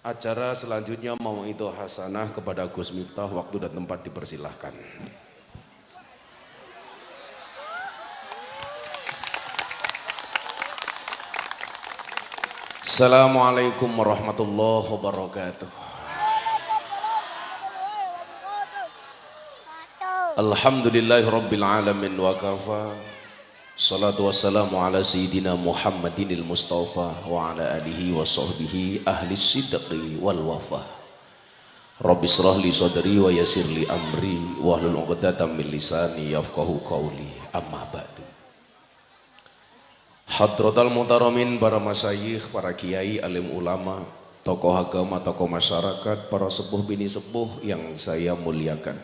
Acara selanjutnya mau itu hasanah kepada Gus Miftah, waktu dan tempat dipersilahkan. Assalamualaikum warahmatullahi wabarakatuh. Alhamdulillahi rabbil alamin wa kafa. Salatu wassalamu ala sayyidina Muhammadinil Mustafa wa ala alihi wa sahbihi ahli sidqi wal wafa. Rabbi shrah li sadri wa yassir li amri wahlul 'uqdatam min lisani yafqahu qawli. Amma ba'du. Hadratal mutaramin, para masyayikh, para kiai, alim ulama, tokoh agama, tokoh masyarakat, para sepuh bini sepuh yang saya muliakan,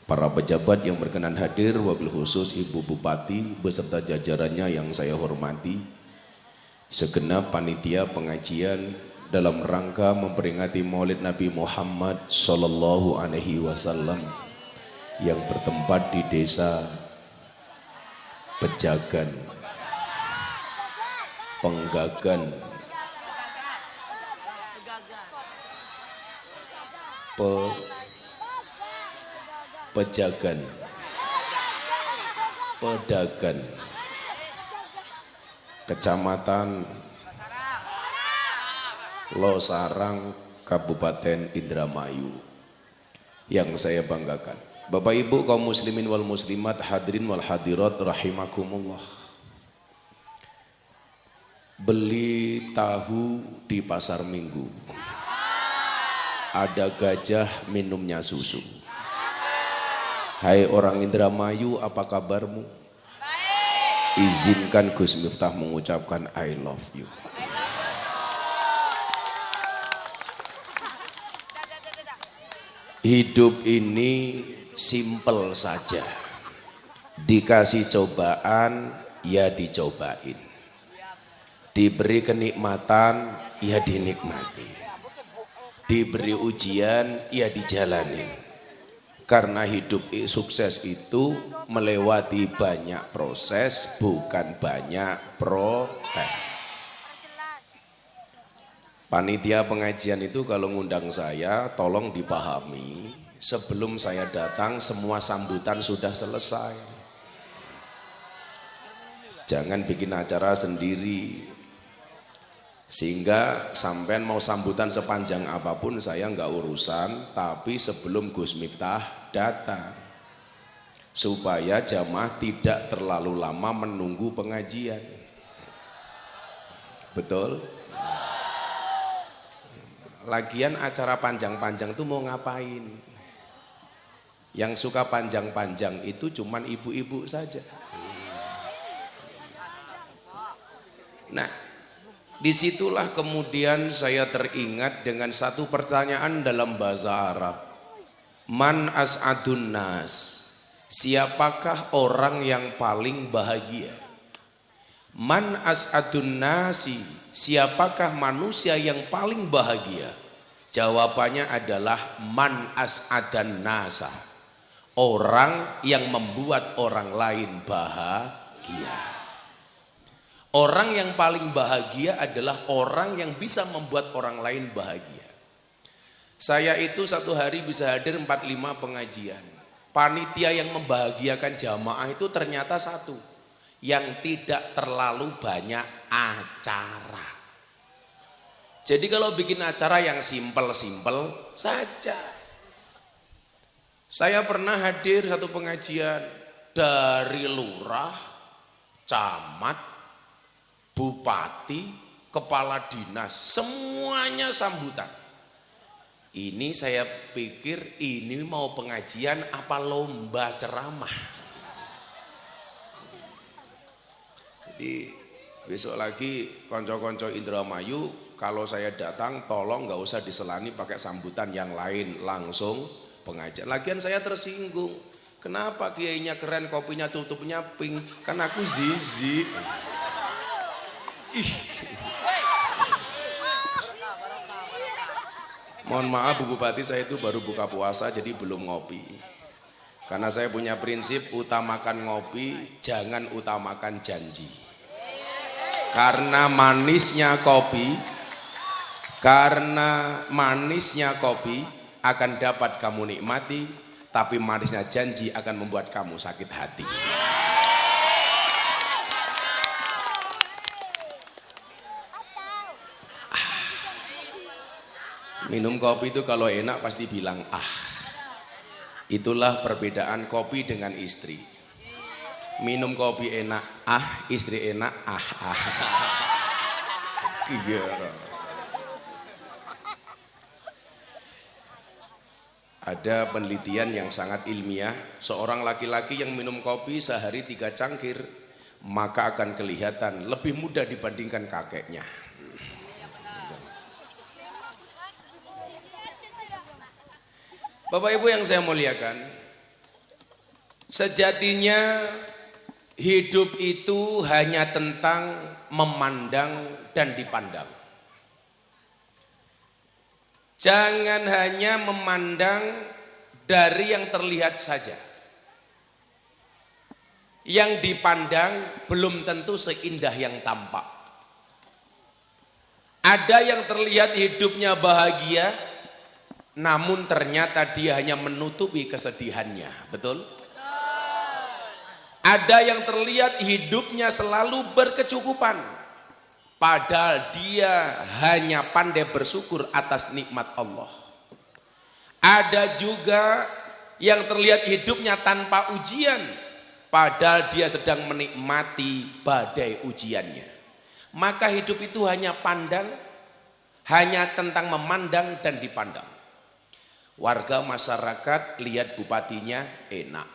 para pejabat yang berkenan hadir, wabil khusus Ibu Bupati beserta jajarannya yang saya hormati, segenap panitia pengajian dalam rangka memperingati Maulid Nabi Muhammad Sallallahu Alaihi Wasallam yang bertempat di desa Pejagan, Penggagan, Pejagan, Pedagan, Kecamatan Losarang, Kabupaten Indramayu, yang saya banggakan. Bapak Ibu kaum muslimin wal muslimat, hadirin wal hadirat rahimakumullah. Beli tahu di pasar Minggu, ada gajah minumnya susu. Hai orang Indramayu, apa kabarmu? Izinkan Gus Miftah mengucapkan I love you. Hidup ini simpel saja. Dikasih cobaan, ya dicobain. Diberi kenikmatan, ya dinikmati. Diberi ujian, ya dijalani. Karena hidup sukses itu melewati banyak proses, bukan banyak protes. Panitia pengajian itu kalau ngundang saya, tolong dipahami, sebelum saya datang semua sambutan sudah selesai. Jangan bikin acara sendiri, sehingga sampean mau sambutan sepanjang apapun saya nggak urusan, tapi sebelum Gus Miftah datang, supaya jamaah tidak terlalu lama menunggu pengajian. Betul? Lagian acara panjang-panjang itu mau ngapain? Yang suka panjang-panjang itu cuman ibu-ibu saja. Nah, disitulah kemudian saya teringat dengan satu pertanyaan dalam bahasa Arab. Man as'adun nas? Siapakah orang yang paling bahagia? Man as'adun nasi? Siapakah manusia yang paling bahagia? Jawabannya adalah man as'adan nasa. Orang yang membuat orang lain bahagia. Orang yang paling bahagia adalah orang yang bisa membuat orang lain bahagia. Saya itu satu hari bisa hadir 4-5 pengajian. Panitia yang membahagiakan jamaah itu ternyata satu, yang tidak terlalu banyak acara. Jadi kalau bikin acara yang simpel-simpel saja. Saya pernah hadir satu pengajian dari lurah, camat, bupati, kepala dinas, semuanya sambutan. Ini saya pikir ini mau pengajian apa lomba ceramah. Jadi besok lagi konco-konco Indramayu, kalau saya datang tolong nggak usah diselani pakai sambutan yang lain, langsung pengajian. Lagian saya tersinggung, kenapa kiainya keren, kopinya tutupnya pink, kan aku zizi. Ih. Mohon maaf Bu Bupati, saya itu baru buka puasa jadi belum ngopi. Karena saya punya prinsip utamakan ngopi, jangan utamakan janji. Karena manisnya kopi Karena manisnya kopi akan dapat kamu nikmati, tapi manisnya janji akan membuat kamu sakit hati. Minum kopi itu kalau enak pasti bilang ah. Itulah perbedaan kopi dengan istri. Minum kopi enak ah, istri enak ah. Kira. Ada penelitian yang sangat ilmiah, seorang laki-laki yang minum kopi sehari 3 cangkir maka akan kelihatan lebih muda dibandingkan kakeknya. Bapak Ibu yang saya muliakan, sejatinya hidup itu hanya tentang memandang dan dipandang. Jangan hanya memandang dari yang terlihat saja. Yang dipandang belum tentu seindah yang tampak. Ada yang terlihat hidupnya bahagia, namun ternyata dia hanya menutupi kesedihannya. Betul? Ada yang terlihat hidupnya selalu berkecukupan, padahal dia hanya pandai bersyukur atas nikmat Allah. Ada juga yang terlihat hidupnya tanpa ujian, padahal dia sedang menikmati badai ujiannya. Maka hidup itu hanya tentang memandang dan dipandang. Warga masyarakat lihat bupatinya enak.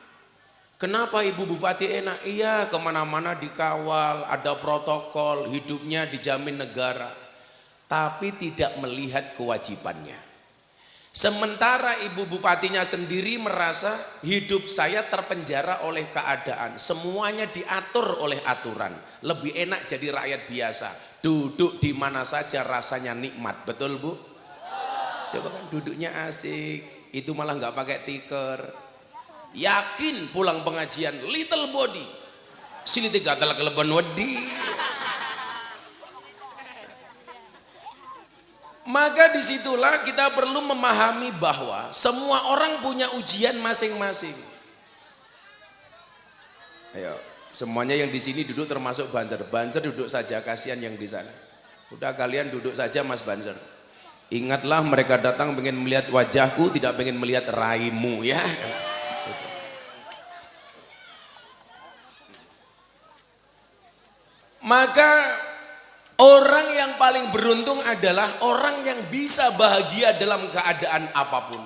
Kenapa Ibu Bupati enak? Iya, kemana-mana dikawal, ada protokol, hidupnya dijamin negara. Tapi tidak melihat kewajibannya. Sementara Ibu Bupatinya sendiri merasa hidup saya terpenjara oleh keadaan. Semuanya diatur oleh aturan. Lebih enak jadi rakyat biasa. Duduk di mana saja rasanya nikmat. Betul Bu? Coba kan duduknya asik. Itu malah nggak pakai tikar. Yakin pulang pengajian little body sini tiga telah keleban wedi. Maka disitulah kita perlu memahami bahwa semua orang punya ujian masing-masing. Ayo, semuanya yang di sini duduk termasuk Banser. Banser duduk saja, kasihan yang di sana. Udah kalian duduk saja Mas Banser. Ingatlah mereka datang pengen melihat wajahku, tidak pengen melihat raimu ya. Maka orang yang paling beruntung adalah orang yang bisa bahagia dalam keadaan apapun.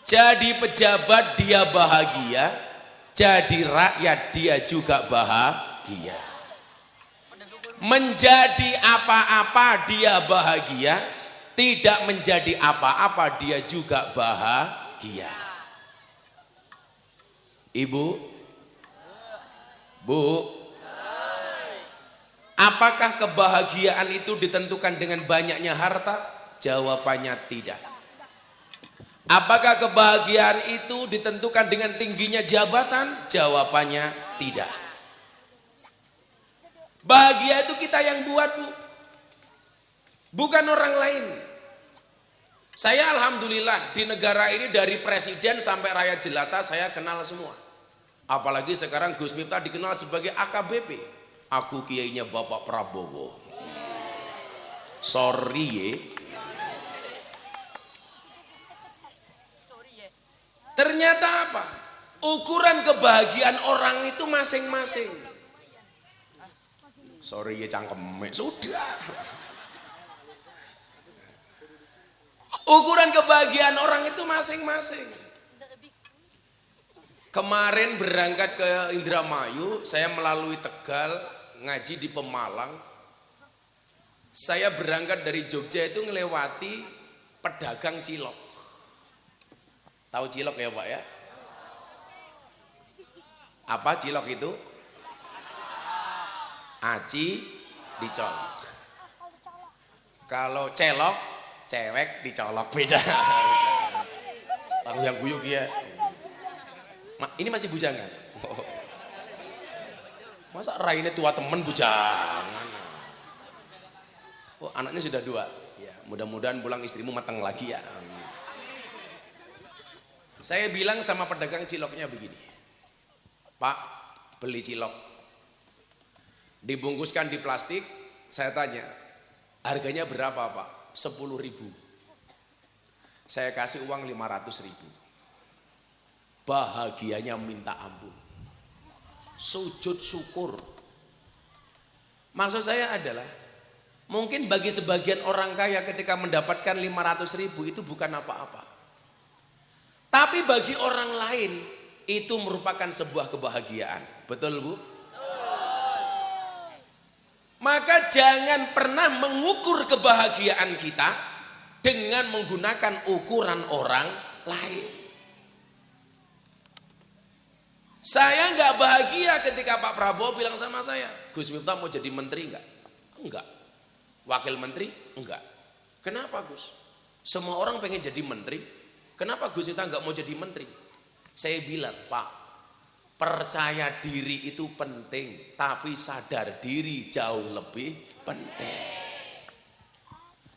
Jadi pejabat dia bahagia, jadi rakyat dia juga bahagia. Menjadi apa-apa dia bahagia, tidak menjadi apa-apa dia juga bahagia. Ibu, Bu, apakah kebahagiaan itu ditentukan dengan banyaknya harta? Jawabannya tidak. Apakah kebahagiaan itu ditentukan dengan tingginya jabatan? Jawabannya tidak. Bahagia itu kita yang buat, Bu. Bukan orang lain. Saya alhamdulillah di negara ini dari presiden sampai rakyat jelata saya kenal semua. Apalagi sekarang Gus Miftah dikenal sebagai AKBP. Aku kiainya Bapak Prabowo. Sorry ye. Ternyata apa? Ukuran kebahagiaan orang itu masing-masing. Sorry ye cangkemek. Sudah. Ukuran kebahagiaan orang itu masing-masing. Kemarin berangkat ke Indramayu, saya melalui Tegal, ngaji di Pemalang. Saya berangkat dari Jogja itu ngelewati pedagang cilok. Tahu cilok ya Pak ya? Apa cilok itu? Aci dicolok. Kalau celok, cewek dicolok, beda. Tahu yang guyuk ya. Ini masih bujangan. Masa raine tua temen bujangan? Oh, anaknya sudah 2. Ya, mudah-mudahan pulang istrimu matang lagi ya. Saya bilang sama pedagang ciloknya begini, Pak, beli cilok, dibungkuskan di plastik. Saya tanya, harganya berapa Pak? 10.000. Saya kasih uang 500.000. Bahagianya minta ampun, sujud syukur. Maksud saya adalah, mungkin bagi sebagian orang kaya ketika mendapatkan 500.000 itu bukan apa-apa. Tapi bagi orang lain itu merupakan sebuah kebahagiaan. Betul Bu? Maka jangan pernah mengukur kebahagiaan kita dengan menggunakan ukuran orang lain. Saya nggak bahagia ketika Pak Prabowo bilang sama saya, Gus Miftah mau jadi menteri nggak? Enggak. Wakil menteri? Enggak. Kenapa Gus? Semua orang pengen jadi menteri. Kenapa Gus Miftah nggak mau jadi menteri? Saya bilang, Pak, percaya diri itu penting, tapi sadar diri jauh lebih penting.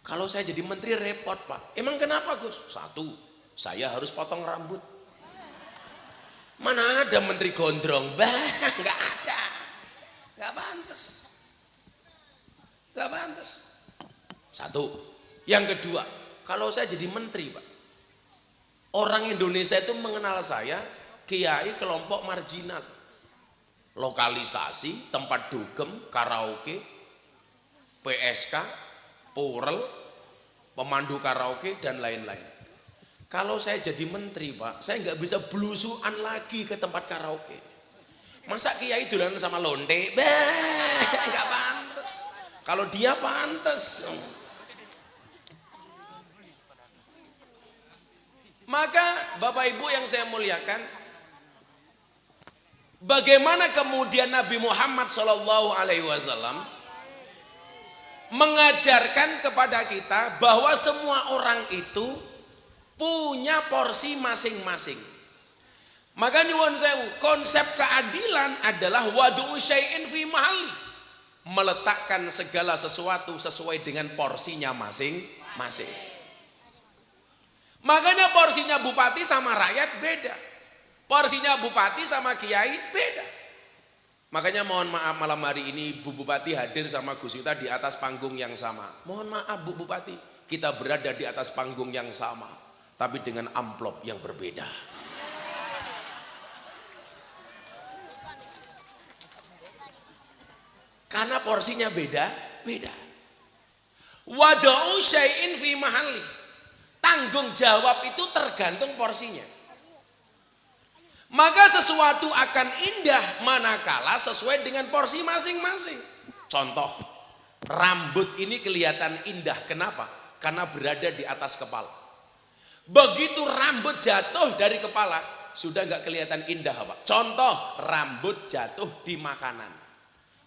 Kalau saya jadi menteri repot Pak. Emang kenapa Gus? 1, saya harus potong rambut. Mana ada menteri gondrong? Nggak ada. Nggak pantas. Nggak pantas. 1. Yang kedua, kalau saya jadi menteri Pak, orang Indonesia itu mengenal saya kiai kelompok marginal. Lokalisasi, tempat dugem, karaoke, PSK, purel, pemandu karaoke dan lain-lain. Kalau saya jadi menteri Pak, saya nggak bisa belusuan lagi ke tempat karaoke. Masa kiai dolanan sama lonte? Nggak pantas. Kalau dia pantas. Maka Bapak Ibu yang saya muliakan, bagaimana kemudian Nabi Muhammad SAW mengajarkan kepada kita bahwa semua orang itu punya porsi masing-masing. Maka nyuwun sewu, konsep keadilan adalah wadu'u syai'in fi mahalli, meletakkan segala sesuatu sesuai dengan porsinya masing-masing. Makanya porsinya bupati sama rakyat beda, porsinya bupati sama kiai beda. Makanya mohon maaf malam hari ini Bu Bupati hadir sama Gus Miftah di atas panggung yang sama. Mohon maaf Bu Bupati, kita berada di atas panggung yang sama, tapi dengan amplop yang berbeda. Karena porsinya beda. Wada'u syai'in fi mahalli. Tanggung jawab itu tergantung porsinya. Maka sesuatu akan indah manakala sesuai dengan porsi masing-masing. Contoh, rambut ini kelihatan indah. Kenapa? Karena berada di atas kepala. Begitu rambut jatuh dari kepala, sudah nggak kelihatan indah Pak. Contoh, rambut jatuh di makanan.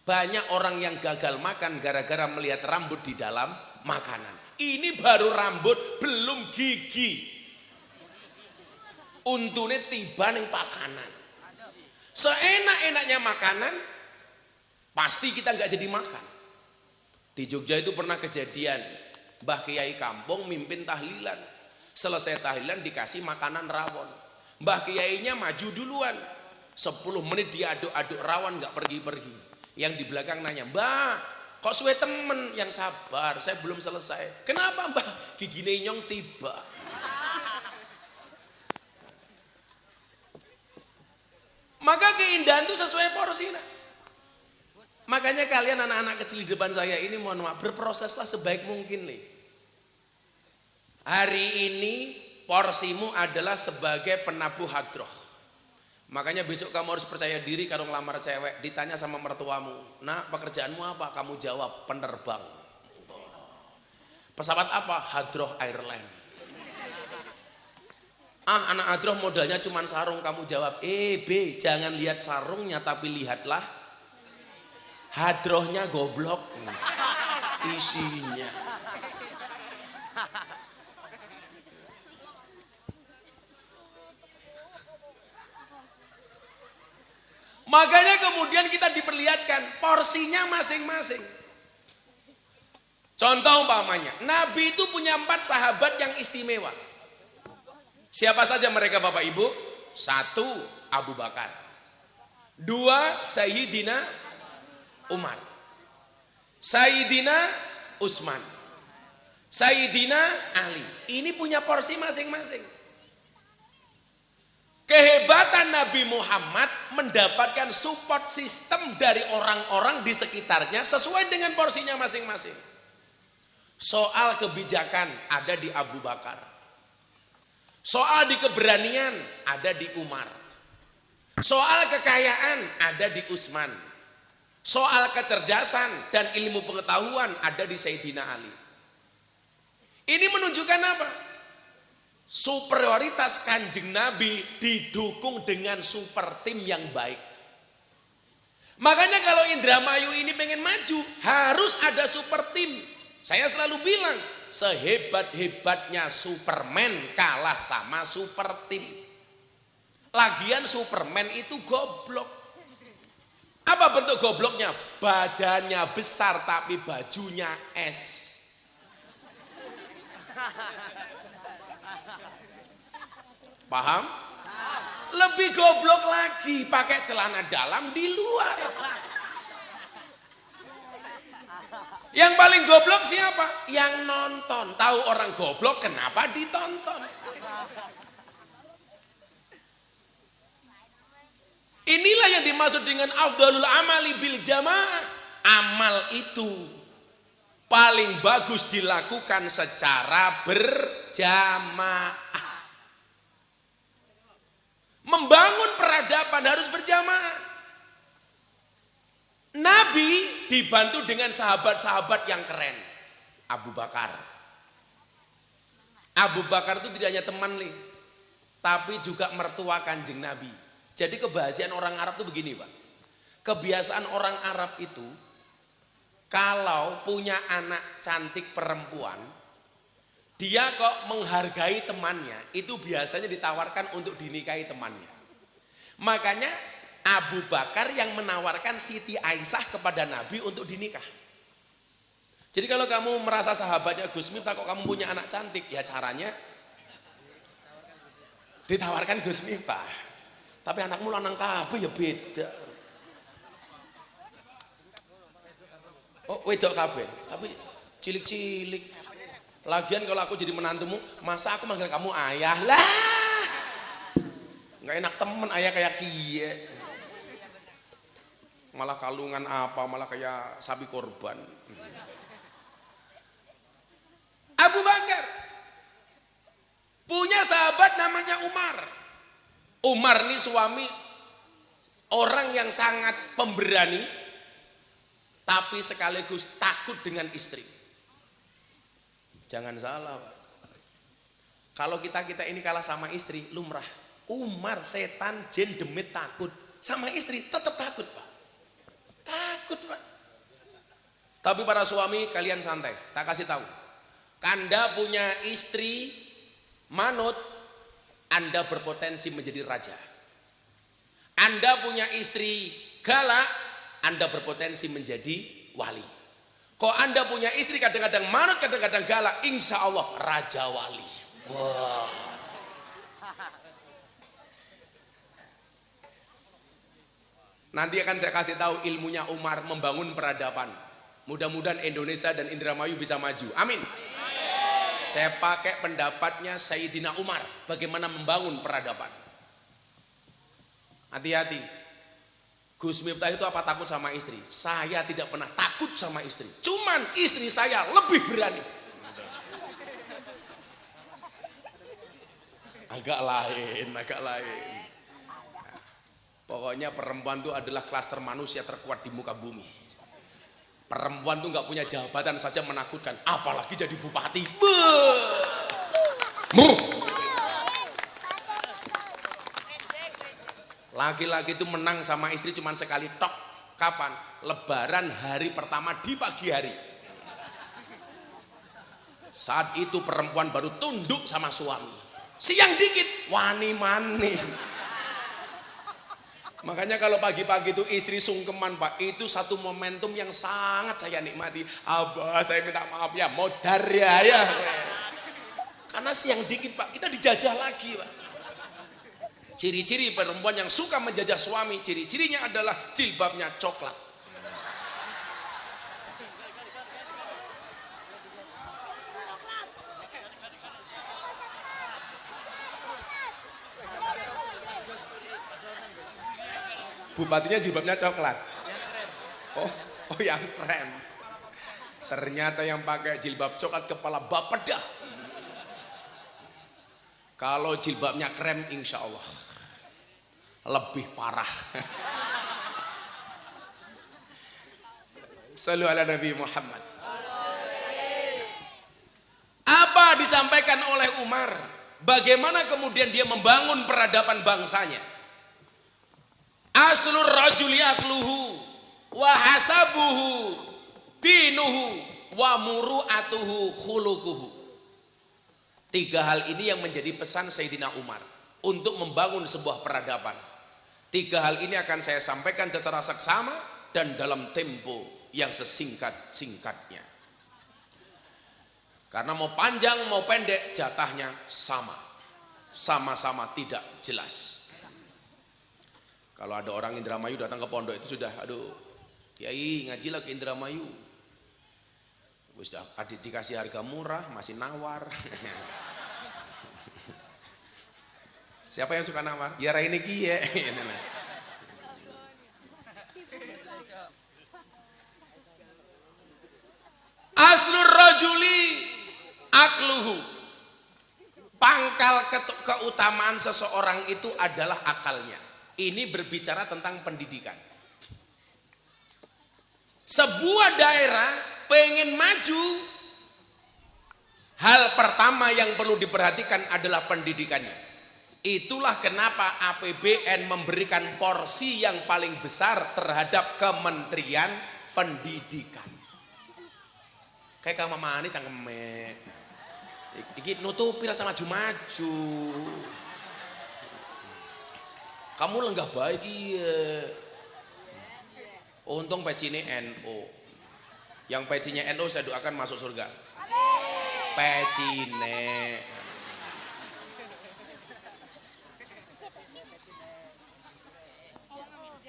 Banyak orang yang gagal makan gara-gara melihat rambut di dalam makanan. Ini baru rambut, belum gigi. Untune tiba ning pakanan. Seenak-enaknya makanan, pasti kita nggak jadi makan. Di Jogja itu pernah kejadian, Mbah Kiai kampung mimpin tahlilan. Selesai tahlilan dikasih makanan rawon. Mbah Kiainya maju duluan. 10 menit diaduk-aduk rawon nggak pergi-pergi. Yang di belakang nanya, Mbah, kok suwe temen? Yang sabar, saya belum selesai. Kenapa Mbah? Gigine nyong tiba. Maka keindahan itu sesuai porsi. Makanya kalian anak-anak kecil di depan saya ini mohon maaf, berproseslah sebaik mungkin nih. Hari ini porsimu adalah sebagai penabuh hadroh. Makanya besok kamu harus percaya diri kalau ngelamar cewek, ditanya sama mertuamu, nah pekerjaanmu apa? Kamu jawab penerbang. Pesawat apa? Hadroh Airline. Ah, anak hadroh modalnya cuma sarung, kamu jawab B, jangan lihat sarungnya tapi lihatlah hadrohnya goblok. Isinya. Makanya kemudian kita diperlihatkan porsinya masing-masing. Contoh umpamanya, Nabi itu punya 4 sahabat yang istimewa. Siapa saja mereka Bapak Ibu? 1, Abu Bakar. 2, Sayyidina Umar. Sayyidina Utsman. Sayyidina Ali. Ini punya porsi masing-masing. Kehebatan Nabi Muhammad mendapatkan support sistem dari orang-orang di sekitarnya sesuai dengan porsinya masing-masing. Soal kebijakan ada di Abu Bakar. Soal di keberanian ada di Umar. Soal kekayaan ada di Utsman. Soal kecerdasan dan ilmu pengetahuan ada di Sayyidina Ali. Ini menunjukkan apa? Superioritas Kanjeng Nabi didukung dengan super tim yang baik. Makanya kalau Indramayu ini pengen maju harus ada super tim. Saya selalu bilang, sehebat-hebatnya Superman kalah sama super tim. Lagian Superman itu goblok. Apa bentuk gobloknya? Badannya besar tapi bajunya es. Paham? Lebih goblok lagi pakai celana dalam di luar. Yang paling goblok siapa? Yang nonton. Tahu orang goblok kenapa ditonton? Inilah yang dimaksud dengan afdhalul amali bil jamaah. Amal itu paling bagus dilakukan secara berjamaah. Membangun peradaban harus berjamaah. Nabi dibantu dengan sahabat-sahabat yang keren. Abu Bakar. Abu Bakar itu tidak hanya teman nih, tapi juga mertua Kanjeng Nabi. Jadi kebiasaan orang Arab itu begini Pak. Kebiasaan orang Arab itu kalau punya anak cantik perempuan, dia kok menghargai temannya, itu biasanya ditawarkan untuk dinikahi temannya. Makanya Abu Bakar yang menawarkan Siti Aisyah kepada Nabi untuk dinikah. Jadi kalau kamu merasa sahabatnya Gus Miftah kok kamu punya anak cantik, ya caranya ditawarkan Gus Miftah. Tapi anakmu lanang kabeh ya beda. Oh wedok kabeh, tapi cilik-cilik. Lagian kalau aku jadi menantumu, masa aku manggil kamu ayah lah? Nggak enak temen ayah kayak kie. Malah kalungan apa, malah kayak sapi korban. Abu Bakar punya sahabat namanya Umar. Umar ini suami orang yang sangat pemberani, tapi sekaligus takut dengan istri. Jangan salah Pak. Kalau kita ini kalah sama istri, lumrah. Umar setan, jin, demit takut. Sama istri tetap takut Pak. Takut Pak. Tapi para suami kalian santai, tak kasih tahu. Anda punya istri manut, Anda berpotensi menjadi raja. Anda punya istri galak, Anda berpotensi menjadi wali. Kok Anda punya istri kadang-kadang manut, kadang-kadang galak, insya Allah raja wali. Wow. Nanti akan saya kasih tahu ilmunya Umar membangun peradaban. Mudah-mudahan Indonesia dan Indramayu bisa maju. Amin. Saya pakai pendapatnya Sayyidina Umar bagaimana membangun peradaban. Hati-hati. Gus Miftah itu apa takut sama istri? Saya tidak pernah takut sama istri. Cuman istri saya lebih berani. Agak lain. Pokoknya perempuan itu adalah klaster manusia terkuat di muka bumi. Perempuan itu nggak punya jabatan saja menakutkan, apalagi jadi bupati. Laki-laki itu menang sama istri cuma sekali tok. Kapan? Lebaran hari pertama di pagi hari. Saat itu perempuan baru tunduk sama suami. Siang dikit, wani mani. Makanya kalau pagi-pagi itu istri sungkeman Pak, itu satu momentum yang sangat saya nikmati. Abah saya minta maaf ya, modar ya. Karena siang dikit Pak, kita dijajah lagi Pak. Ciri-ciri perempuan yang suka menjajah suami, ciri-cirinya adalah jilbabnya coklat. Bupatinya jilbabnya coklat. Oh yang krem. Ternyata yang pakai jilbab coklat kepala Bapeda. Kalau jilbabnya krem insya Allah lebih parah. Sallu ala Nabi Muhammad. Apa disampaikan oleh Umar? Bagaimana kemudian dia membangun peradaban bangsanya? Aslur rajuli akluhu wa hasabuhu dinuhu wa muru'atuhu khuluquhu. 3 hal ini yang menjadi pesan Sayyidina Umar untuk membangun sebuah peradaban. 3 hal ini akan saya sampaikan secara seksama dan dalam tempo yang sesingkat-singkatnya. Karena mau panjang mau pendek jatahnya sama-sama tidak jelas. Kalau ada orang Indramayu datang ke pondok itu sudah, aduh, Kiai ngajilah ke Indramayu. Sudah dikasih harga murah, masih nawar. Siapa yang suka nawar? Ya Raini Kie. Aslur rajuli akluhu. Pangkal keutamaan seseorang itu adalah akalnya. Ini berbicara tentang pendidikan. Sebuah daerah pengen maju, hal pertama yang perlu diperhatikan adalah pendidikannya. Itulah kenapa APBN memberikan porsi yang paling besar terhadap Kementerian Pendidikan. Kayak kamu mama ini cangkemek. Iki nutupi rasa maju-maju. Kamu lenggah baik iya. Untung peci ini NO. Yang pecinya NO saya doakan masuk surga. Peci ne.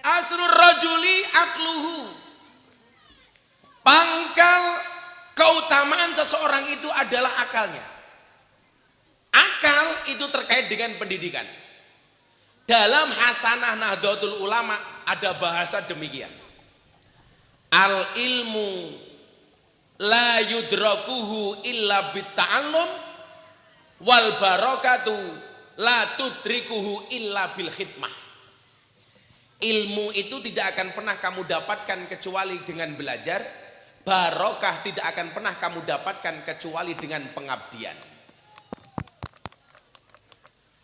Asrul rajuli akluhu. Pangkal keutamaan seseorang itu adalah akalnya. Akal itu terkait dengan pendidikan. Dalam Hasanah Nahdlatul Ulama ada bahasa demikian. Al ilmu la yudrakuhu illa bitta'allum wal barakatu la tudrikuhu illa bil khidmah. Ilmu itu tidak akan pernah kamu dapatkan kecuali dengan belajar. Barokah tidak akan pernah kamu dapatkan kecuali dengan pengabdian.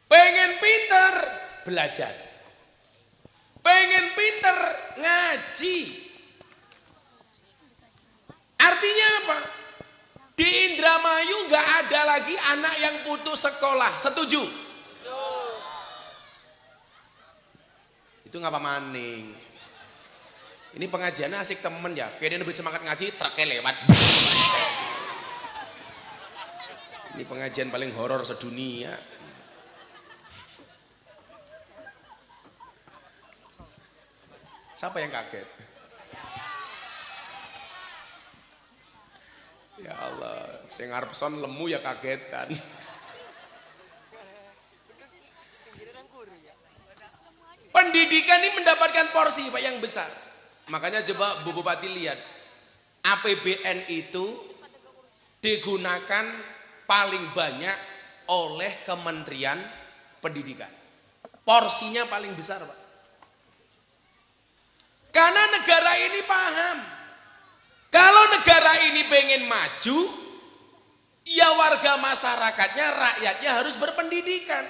Pengen pinter, belajar. Pengen pinter, ngaji. Artinya apa? Di Indramayu gak ada lagi anak yang putus sekolah. Setuju? Itu ngapa maning? Ini pengajiannya asik temen ya. Kayaknya lebih semangat ngaji, truknya lewat. Ini pengajian paling horor sedunia. Siapa yang kaget? Ya Allah, sing ngarep son lemu ya kagetan. Pendidikan ini mendapatkan porsi Pak yang besar. Makanya coba Bu Bupati lihat, APBN itu digunakan paling banyak oleh Kementerian Pendidikan. Porsinya paling besar Pak. Karena negara ini paham, kalau negara ini pengen maju, ya warga masyarakatnya, rakyatnya harus berpendidikan.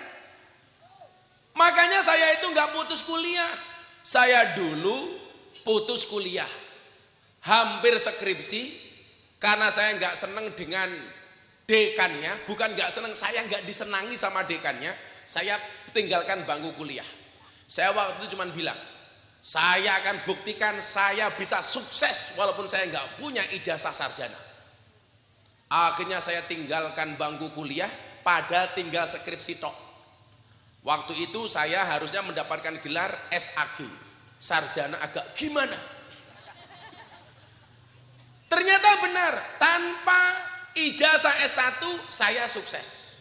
Makanya saya itu nggak putus kuliah. Saya dulu putus kuliah, hampir skripsi, karena saya nggak seneng dengan dekannya. Bukan nggak seneng, saya nggak disenangi sama dekannya. Saya tinggalkan bangku kuliah. Saya waktu itu cuma bilang, saya akan buktikan saya bisa sukses walaupun saya nggak punya ijazah sarjana. Akhirnya saya tinggalkan bangku kuliah, padahal tinggal skripsi tok. Waktu itu saya harusnya mendapatkan gelar SAG, sarjana agak gimana. Ternyata benar, tanpa ijazah S1 saya sukses.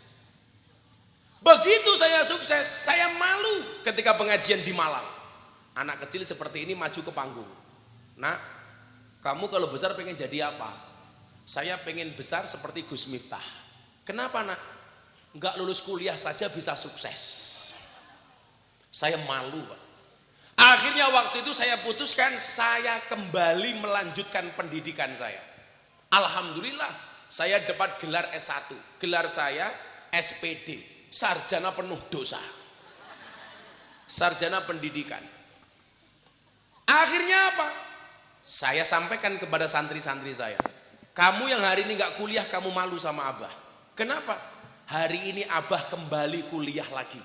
Begitu saya sukses, saya malu ketika pengajian di Malang. Anak kecil seperti ini maju ke panggung. Nak, kamu kalau besar pengen jadi apa? Saya pengen besar seperti Gus Miftah. Kenapa nak? Enggak lulus kuliah saja bisa sukses. Saya malu Pak. Akhirnya waktu itu saya putuskan saya kembali melanjutkan pendidikan saya. Alhamdulillah saya dapat gelar S1. Gelar saya SPD. Sarjana penuh dosa, sarjana pendidikan. Akhirnya apa? Saya sampaikan kepada santri-santri saya, kamu yang hari ini nggak kuliah kamu malu sama Abah. Kenapa? Hari ini Abah kembali kuliah lagi.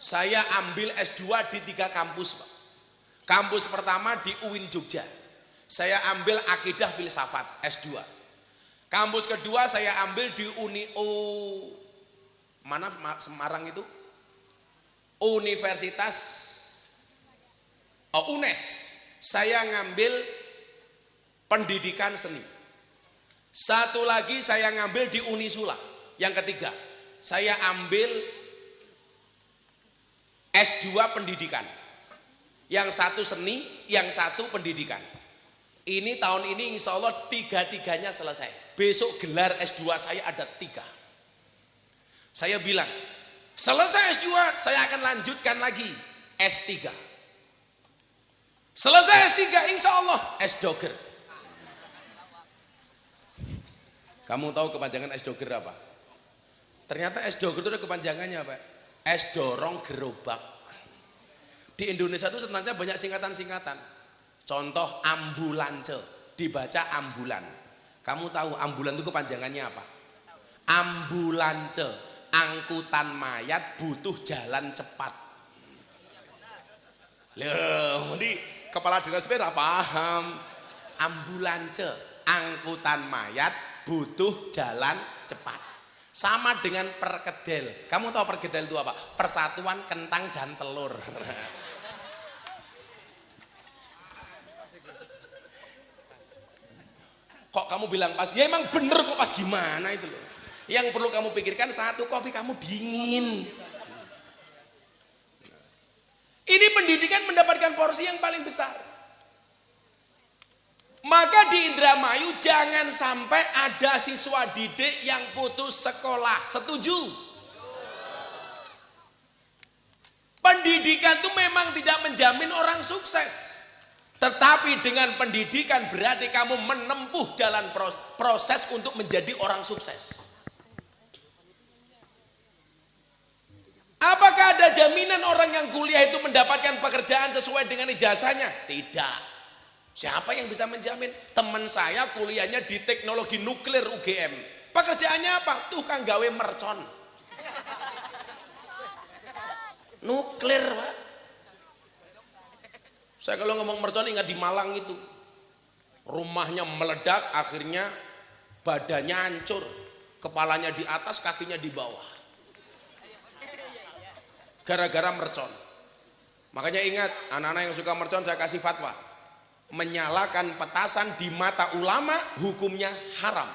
Saya ambil S2 di 3 kampus Pak. Kampus pertama di UIN Jogja, saya ambil akidah filsafat S2. Kampus kedua saya ambil di mana Semarang itu? Universitas UNES. Saya ngambil pendidikan seni. Satu lagi saya ngambil di Unisula. Yang ketiga, saya ambil S2 pendidikan. Yang satu seni, yang satu pendidikan. Ini tahun ini insya Allah 3-3-nya selesai. Besok gelar S2 saya ada 3. Saya bilang, selesai S2 saya akan lanjutkan lagi S3. Selesai S3 insya Allah S-Dogger. Kamu tahu kepanjangan S-Dogger apa? Ternyata S-Dogger itu ada kepanjangannya Pak. S dorong gerobak. Di Indonesia itu sebenarnya banyak singkatan-singkatan. Contoh ambulance, dibaca ambulan. Kamu tahu ambulan itu kepanjangannya apa? Ambulance, angkutan mayat butuh jalan cepat. Loh, ini kepala dinas sepeda paham. Ambulance, angkutan mayat butuh jalan cepat. Sama dengan perkedel. Kamu tahu perkedel itu apa? Persatuan kentang dan telur. Kok kamu bilang pas? Ya emang bener kok, pas gimana itu loh. Yang perlu kamu pikirkan, satu, kopi kamu dingin. Ini pendidikan mendapatkan porsi yang paling besar. Maka di Indramayu jangan sampai ada siswa didik yang putus sekolah. Setuju? Pendidikan itu memang tidak menjamin orang sukses. Tetapi dengan pendidikan berarti kamu menempuh jalan proses untuk menjadi orang sukses. Apakah ada jaminan orang yang kuliah itu mendapatkan pekerjaan sesuai dengan ijazahnya? Tidak. Siapa yang bisa menjamin? Teman saya kuliahnya di teknologi nuklir UGM. Pekerjaannya apa? Tukang gawe mercon. Nuklir Pak. Saya kalau ngomong mercon ingat di Malang itu. Rumahnya meledak, akhirnya badannya hancur. Kepalanya di atas, kakinya di bawah. Gara-gara mercon. Makanya ingat, anak-anak yang suka mercon saya kasih fatwa. Menyalakan petasan di mata ulama hukumnya haram.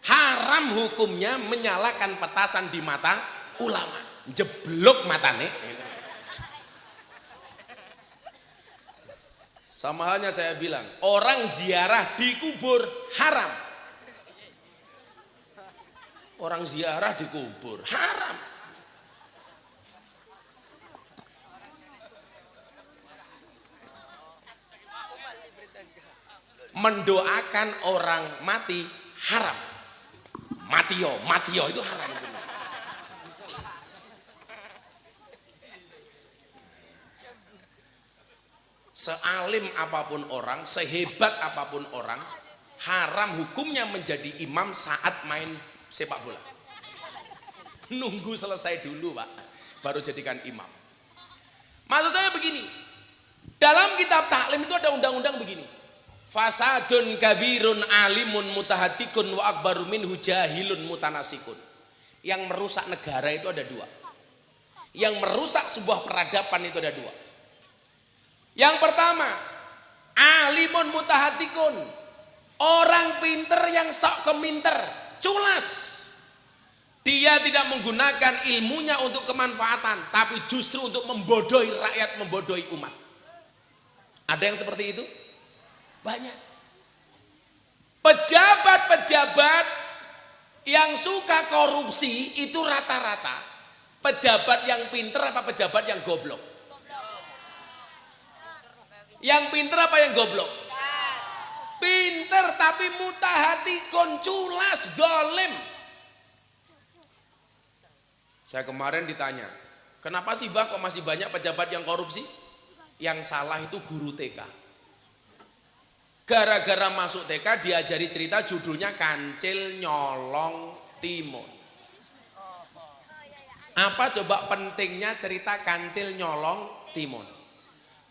Haram hukumnya menyalakan petasan di mata ulama. Jeblok matane. Sama halnya saya bilang, orang ziarah di kubur haram. Orang ziarah di kubur haram. Mendoakan orang mati haram. Matio itu haram. Sealim apapun orang, sehebat apapun orang, haram hukumnya menjadi imam saat main sepak bola. Nunggu selesai dulu Pak, baru jadikan imam. Maksud saya begini, dalam kitab taklim itu ada undang-undang begini. Fasadun kabirun alimun mutahatikun wa akbaru minhu jahilun mutanasikun. Yang merusak negara itu ada dua. Yang merusak sebuah peradaban itu ada dua. Yang pertama, alimun mutahatikun. Orang pinter yang sok keminter, culas. Dia tidak menggunakan ilmunya untuk kemanfaatan, tapi justru untuk membodohi rakyat, membodohi umat. Ada yang seperti itu? Banyak. Pejabat-pejabat yang suka korupsi itu rata-rata pejabat yang pinter apa pejabat yang goblok? Yang pinter apa yang goblok? Pinter tapi mutahatikun, culas, zalim. Saya kemarin ditanya, kenapa sih Bah kok masih banyak pejabat yang korupsi? Yang salah itu guru TK. Gara-gara masuk TK diajari cerita judulnya Kancil Nyolong Timun. Apa coba pentingnya cerita Kancil Nyolong Timun?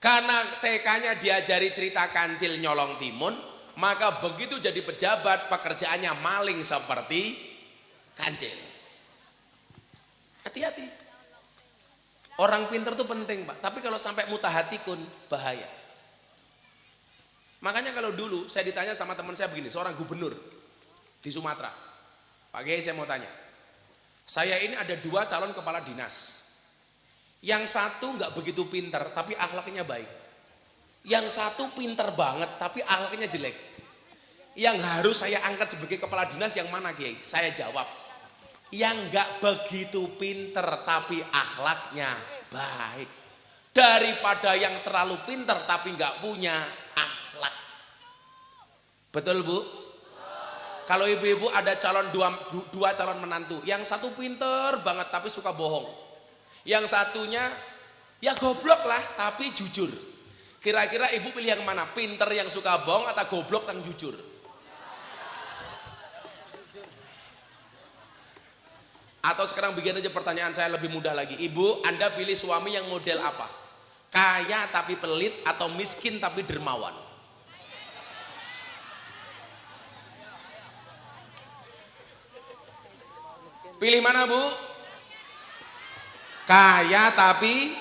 Karena TK-nya diajari cerita Kancil Nyolong Timun, maka begitu jadi pejabat pekerjaannya maling seperti Kancil. Hati-hati. Orang pinter itu penting Pak, tapi kalau sampai mutahatikun bahaya. Makanya kalau dulu saya ditanya sama teman saya begini, seorang gubernur di Sumatera. Pak Kiai, saya mau tanya. Saya ini ada 2 calon kepala dinas. Yang satu nggak begitu pinter tapi akhlaknya baik. Yang satu pinter banget tapi akhlaknya jelek. Yang harus saya angkat sebagai kepala dinas yang mana Kiai? Saya jawab, yang nggak begitu pinter tapi akhlaknya baik, daripada yang terlalu pinter tapi nggak punya akhlak. Betul Bu? Kalau ibu-ibu ada dua calon menantu, yang satu pinter banget tapi suka bohong, yang satunya ya goblok lah tapi jujur. Kira-kira ibu pilih yang mana? Pinter yang suka bohong atau goblok yang jujur? Atau sekarang bikin aja pertanyaan saya lebih mudah lagi. Ibu, Anda pilih suami yang model apa? Kaya tapi pelit atau miskin tapi dermawan? Pilih mana Bu? Kaya tapi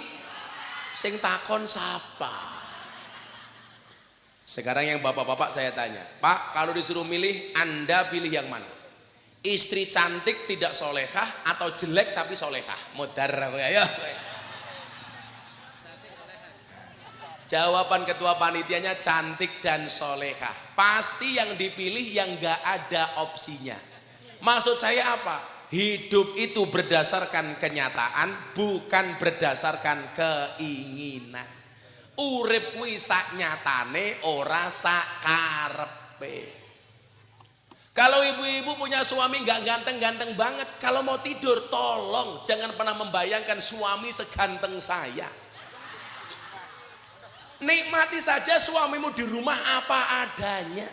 sing takon sapa? Sekarang yang bapak-bapak saya tanya, Pak, kalau disuruh milih, Anda pilih yang mana? Istri cantik tidak solehah atau jelek tapi solehah? Modar aku ya. Jawaban ketua panitianya cantik dan solehah. Pasti yang dipilih yang gak ada opsinya. Maksud saya apa? Hidup itu berdasarkan kenyataan, bukan berdasarkan keinginan. Urip kuwi sak nyatane ora sak karepe. Kalau ibu-ibu punya suami nggak ganteng-ganteng banget, kalau mau tidur tolong jangan pernah membayangkan suami seganteng saya. Nikmati saja suamimu di rumah apa adanya.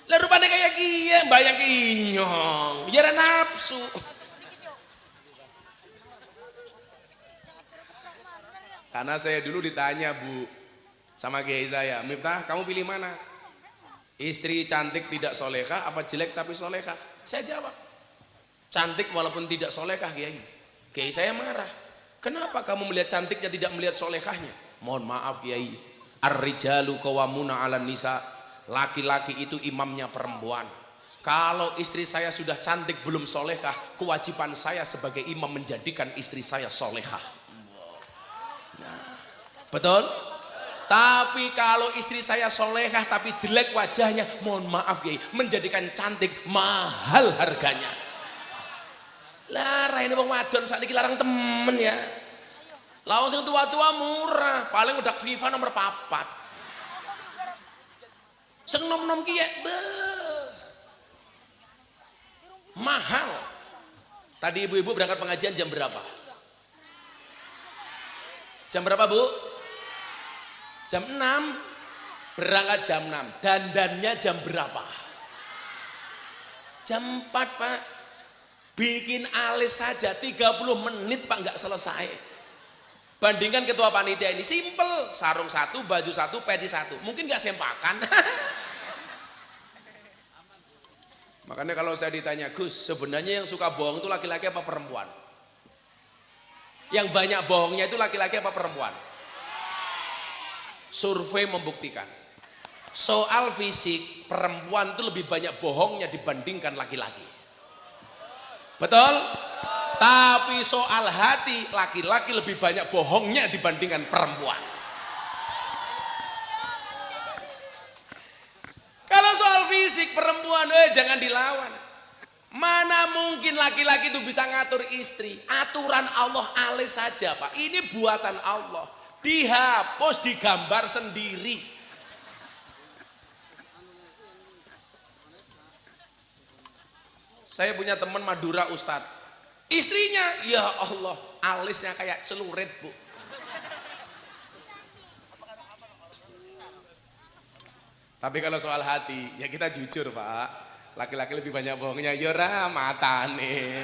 Lah rupanya kayak gini, bayang inyong, biar nafsu. Karena saya dulu ditanya Bu sama kiai saya, Miftah kamu pilih mana? Istri cantik tidak solehah apa jelek tapi solehah? Saya jawab, cantik walaupun tidak solehah Kiai. Kiai saya marah. Kenapa kamu melihat cantiknya tidak melihat solehahnya? Mohon maaf Kiai. Ar-rijalu qawwamuna 'alan nisa. Laki-laki itu imamnya perempuan. Kalau istri saya sudah cantik belum solehah, kewajiban saya sebagai imam menjadikan istri saya solehah. Nah, betul? Tapi kalau istri saya solehah tapi jelek wajahnya, mohon maaf Kiai, menjadikan cantik mahal harganya. Lah raine wong wadon sakniki larang temen ya. Lah wong sing tua-tua murah, paling udah FIFA nomor 4. Sing nom-nom ki mahal. Tadi ibu-ibu berangkat pengajian jam berapa? Jam berapa Bu? Jam 6, berangkat jam 6, dandannya jam berapa? Jam 4 Pak. Bikin alis saja 30 menit Pak nggak selesai. Bandingkan ketua panitia ini simple, sarung satu, baju satu, peci satu, mungkin nggak sempakan. Makanya kalau saya ditanya, Gus, sebenarnya yang suka bohong itu laki-laki apa perempuan? Yang banyak bohongnya itu laki-laki apa perempuan? Survei membuktikan soal fisik perempuan itu lebih banyak bohongnya dibandingkan laki-laki. Betul? Tapi soal hati laki-laki lebih banyak bohongnya dibandingkan perempuan. Kalau soal fisik perempuan jangan dilawan. Mana mungkin laki-laki itu bisa ngatur istri? Aturan Allah alis saja Pak. Ini buatan Allah. Dihapus, digambar sendiri. Saya punya teman Madura Ustadz. Istrinya, ya Allah, alisnya kayak celurit Bu. Tapi kalau soal hati, ya kita jujur Pak. Laki-laki lebih banyak bohongnya. Yora matane,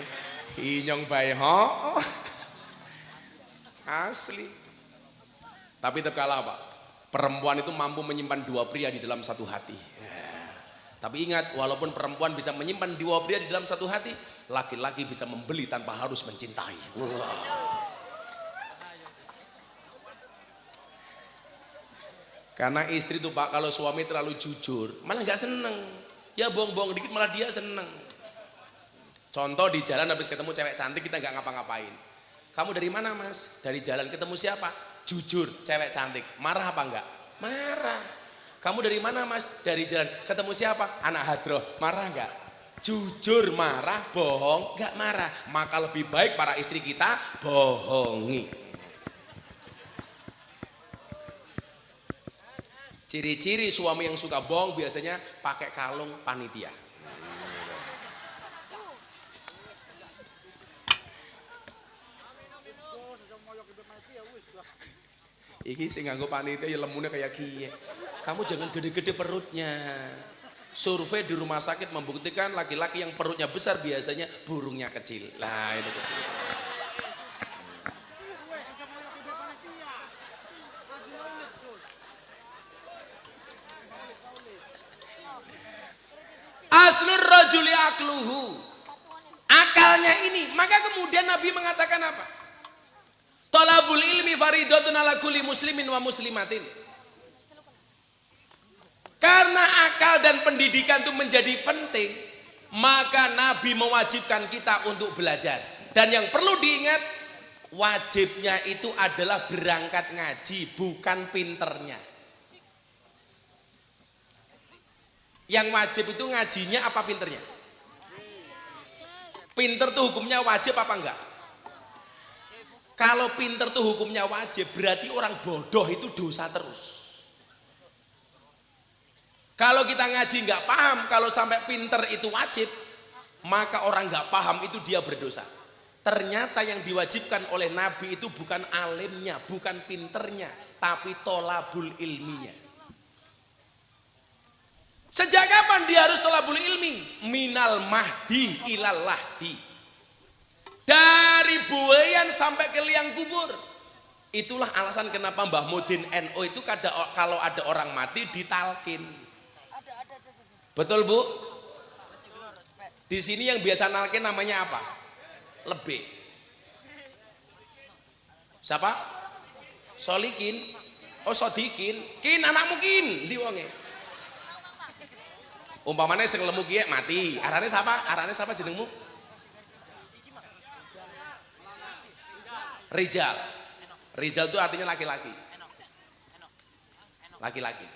inyong bae ho. Asli. Tapi tetap kalah Pak. Perempuan itu mampu menyimpan dua pria di dalam satu hati. Tapi ingat, walaupun perempuan bisa menyimpan dua pria di dalam satu hati, laki-laki bisa membeli tanpa harus mencintai. Karena istri tuh Pak, kalau suami terlalu jujur, malah nggak seneng. Ya bohong-bohong dikit malah dia seneng. Contoh di jalan habis ketemu cewek cantik kita nggak ngapa-ngapain. Kamu dari mana Mas? Dari jalan ketemu siapa? Jujur, cewek cantik. Marah apa enggak? Marah. Kamu dari mana Mas? Dari jalan. Ketemu siapa? Anak hadroh. Marah enggak? Jujur marah, bohong enggak marah. Maka lebih baik para istri kita bohongi. Ciri-ciri suami yang suka bohong biasanya pakai kalung panitia. Iki sing nganggo panitia ya lemune kayak kiye. Kamu jangan gede-gede perutnya. Survei di rumah sakit membuktikan laki-laki yang perutnya besar biasanya burungnya kecil. Nah, itu kecil. Aslur rajuli akluhu. Akalnya ini. Maka kemudian Nabi mengatakan apa? Thalabul ilmi faridatun ala kulli muslimin wa muslimatin. Karena akal dan pendidikan itu menjadi penting, maka Nabi mewajibkan kita untuk belajar. Dan yang perlu diingat, wajibnya itu adalah berangkat ngaji, bukan pinternya. Yang wajib itu ngajinya apa pinternya? Pinter tuh hukumnya wajib apa enggak? Kalau pinter tuh hukumnya wajib, berarti orang bodoh itu dosa terus. Kalau kita ngaji nggak paham, kalau sampai pinter itu wajib, maka orang nggak paham itu dia berdosa. Ternyata yang diwajibkan oleh Nabi itu bukan alimnya, bukan pinternya, tapi tolabul ilminya. Sejak kapan dia harus tolabul ilmi? Minal mahdi ilal lahdi. Dari buayan sampai ke liang kubur. Itulah alasan kenapa Mbah Mudin NO itu kalau ada orang mati ditalkin. Betul Bu? Di sini yang biasa nalkin namanya apa? Lebih. Siapa? Solikin. Oh Sodikin. Kin anakmu kin. Di wonge. Umpamanya sing lemu kiye mati. Arane siapa? Arane siapa jenengmu? Rijal. Rijal itu artinya laki-laki. Laki-laki.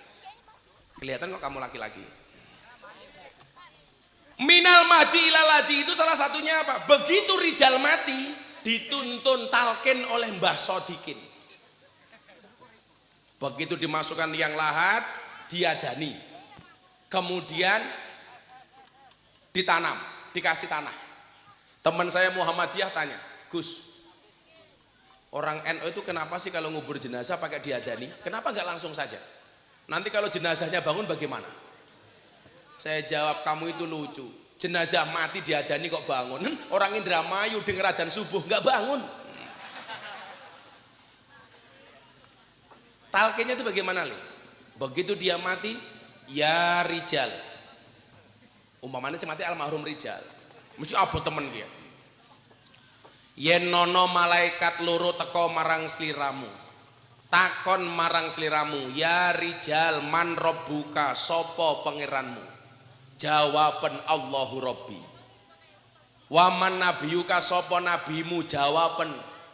Kelihatan kok kamu laki-laki. Minal mati ilaladi itu salah satunya apa? Begitu Rijal mati, dituntun talqin oleh Mbah Sodikin. Begitu dimasukkan liang lahat, diadani. Kemudian ditanam, dikasih tanah. Teman saya Muhammadiyah tanya, Gus, orang NU itu kenapa sih kalau ngubur jenazah pakai diadani? Kenapa nggak langsung saja? Nanti kalau jenazahnya bangun bagaimana? Saya jawab, kamu itu lucu. Jenazah mati diadani kok bangun. Orang Indramayu denger adzan subuh nggak bangun. Talqinnya itu bagaimana loh? Begitu dia mati, ya rijal. Umpamanya si mati almarhum rijal. Mesti abot temen dia. Yen nono malaikat loro teko marang sliramu. Takon marang sliramu, ya rijal man rabbuka, sapa pangeranmu? Jawaban Allahu Rabbi. Waman nabiyuka, sapa nabimu? Jawaban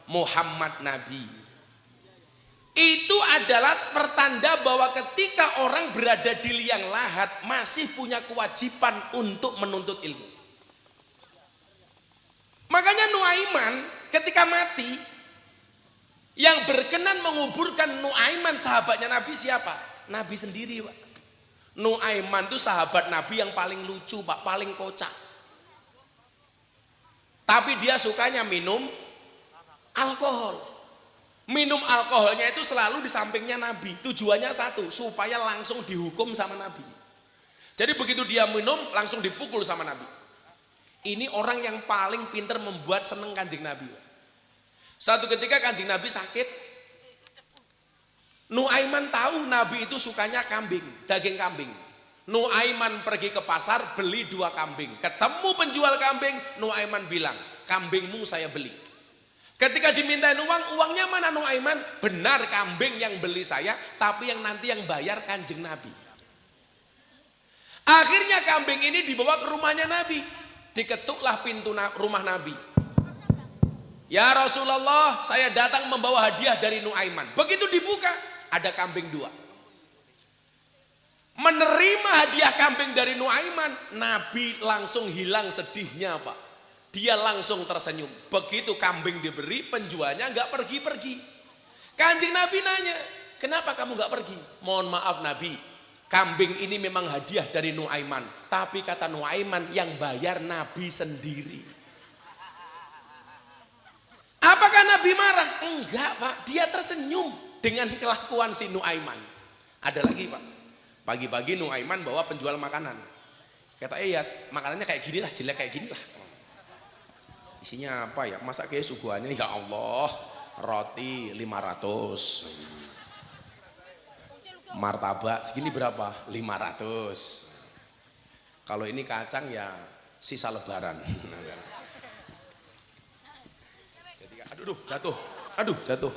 Muhammad Nabi. Itu adalah pertanda bahwa ketika orang berada di liang lahat masih punya kewajiban untuk menuntut ilmu. Makanya Nuaiman ketika mati, yang berkenan menguburkan Nuaiman sahabatnya Nabi siapa? Nabi sendiri, Pak. Nuaiman itu sahabat Nabi yang paling lucu, Pak, paling kocak. Tapi dia sukanya minum alkohol. Minum alkoholnya itu selalu di sampingnya Nabi. Tujuannya satu, supaya langsung dihukum sama Nabi. Jadi begitu dia minum langsung dipukul sama Nabi. Ini orang yang paling pintar membuat seneng Kanjeng Nabi. Satu ketika Kanjeng Nabi sakit, Nuaiman tahu Nabi itu sukanya kambing, daging kambing. Nuaiman pergi ke pasar beli 2 kambing. Ketemu penjual kambing, Nuaiman bilang, kambingmu saya beli. Ketika dimintain uang, uangnya mana Nuaiman? Benar kambing yang beli saya, tapi yang nanti yang bayar Kanjeng Nabi. Akhirnya kambing ini dibawa ke rumahnya Nabi. Diketuklah pintu rumah Nabi. Ya Rasulullah, saya datang membawa hadiah dari Nuaiman. Begitu dibuka, ada kambing 2. Menerima hadiah kambing dari Nuaiman, Nabi langsung hilang sedihnya, Pak. Dia langsung tersenyum. Begitu kambing diberi, penjualnya nggak pergi-pergi. Kanjeng Nabi nanya, kenapa kamu nggak pergi? Mohon maaf Nabi, kambing ini memang hadiah dari Nuaiman. Tapi kata Nuaiman, yang bayar Nabi sendiri. Apakah Nabi marah? Enggak, Pak. Dia tersenyum dengan kelakuan si Nuaiman. Ada lagi, Pak. Pagi-pagi Nuaiman bawa penjual makanan. Kata ya makanannya kayak gini lah, jelek kayak gini lah. Isinya apa ya? Masa kayak suguhannya ya Allah, roti 500. Martabak segini berapa? 500. Kalau ini kacang ya sisa lebaran. Jadi aduh jatuh.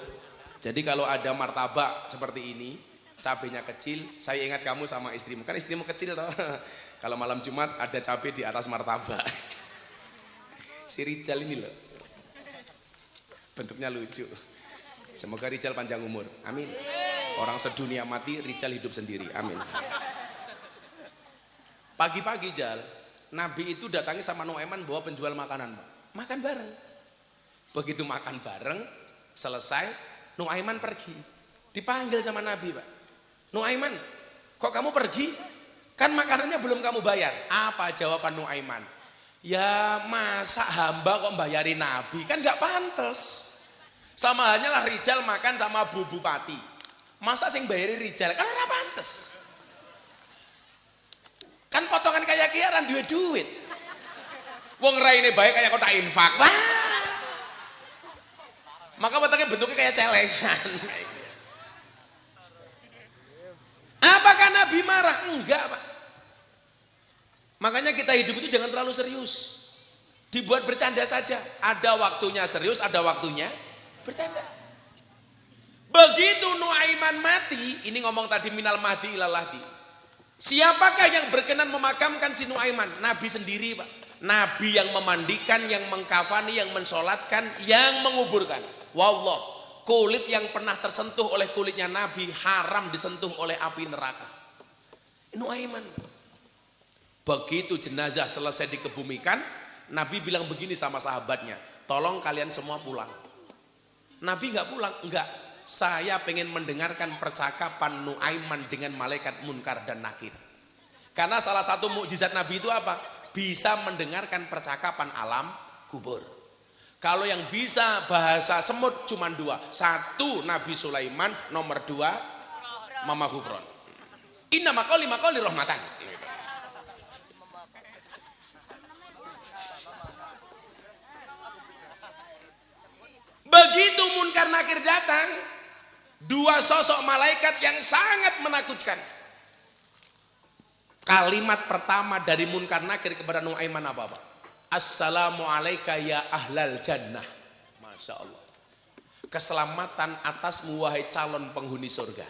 Jadi kalau ada martabak seperti ini, cabenya kecil, saya ingat kamu sama istrimu. Kan istrimu kecil toh. Kalau malam Jumat ada cabai di atas martabak. Si Rijal ini loh. Bentuknya lucu. Semoga Rijal panjang umur. Amin. Orang sedunia mati, Rijal hidup sendiri. Amin. Pagi-pagi Jal, Nabi itu datangi sama Nuaiman bawa penjual makanan, Pak. Makan bareng. Begitu makan bareng, selesai, Nuaiman pergi. Dipanggil sama Nabi, Pak. Nuaiman, kok kamu pergi? Kan makanannya belum kamu bayar. Apa jawaban Nuaiman? Ya masa hamba kok bayarin Nabi? Kan gak pantas. Sama halnya lah Rijal makan sama Bu Bupati. Masa sing bayarin Rijal? Kan ora pantes. Kan potongan kayak kiaran duit. Wong raine baik kayak kota infak. Wah. Maka bentuknya kayak celengan. Apakah Nabi marah? Enggak, Pak. Makanya kita hidup itu jangan terlalu serius. Dibuat bercanda saja. Ada waktunya serius, ada waktunya bercanda. Begitu Nuaiman mati, ini ngomong tadi minal mahdi ilal lahdi. Siapakah yang berkenan memakamkan si Nuaiman? Nabi sendiri, Pak. Nabi yang memandikan, yang mengkafani, yang mensolatkan, yang menguburkan. Wallah, kulit yang pernah tersentuh oleh kulitnya Nabi haram disentuh oleh api neraka. Nuaiman. Begitu jenazah selesai dikebumikan, Nabi bilang begini sama sahabatnya, tolong kalian semua pulang. Nabi nggak pulang, enggak. Saya pengen mendengarkan percakapan Nuaiman dengan malaikat Munkar dan Nakir. Karena salah satu mukjizat Nabi itu apa? Bisa mendengarkan percakapan alam kubur. Kalau yang bisa bahasa semut cuma 2. 1 Nabi Sulaiman, nomor 2 Mama Gufron. Inna maqali rahmatan. nakir datang, dua sosok malaikat yang sangat menakutkan. Kalimat pertama dari munkar nakir kepada Nuaiman apa Pak? Assalamualaikum ya ahlal jannah. Masya Allah. Keselamatan atasmu wahai calon penghuni surga.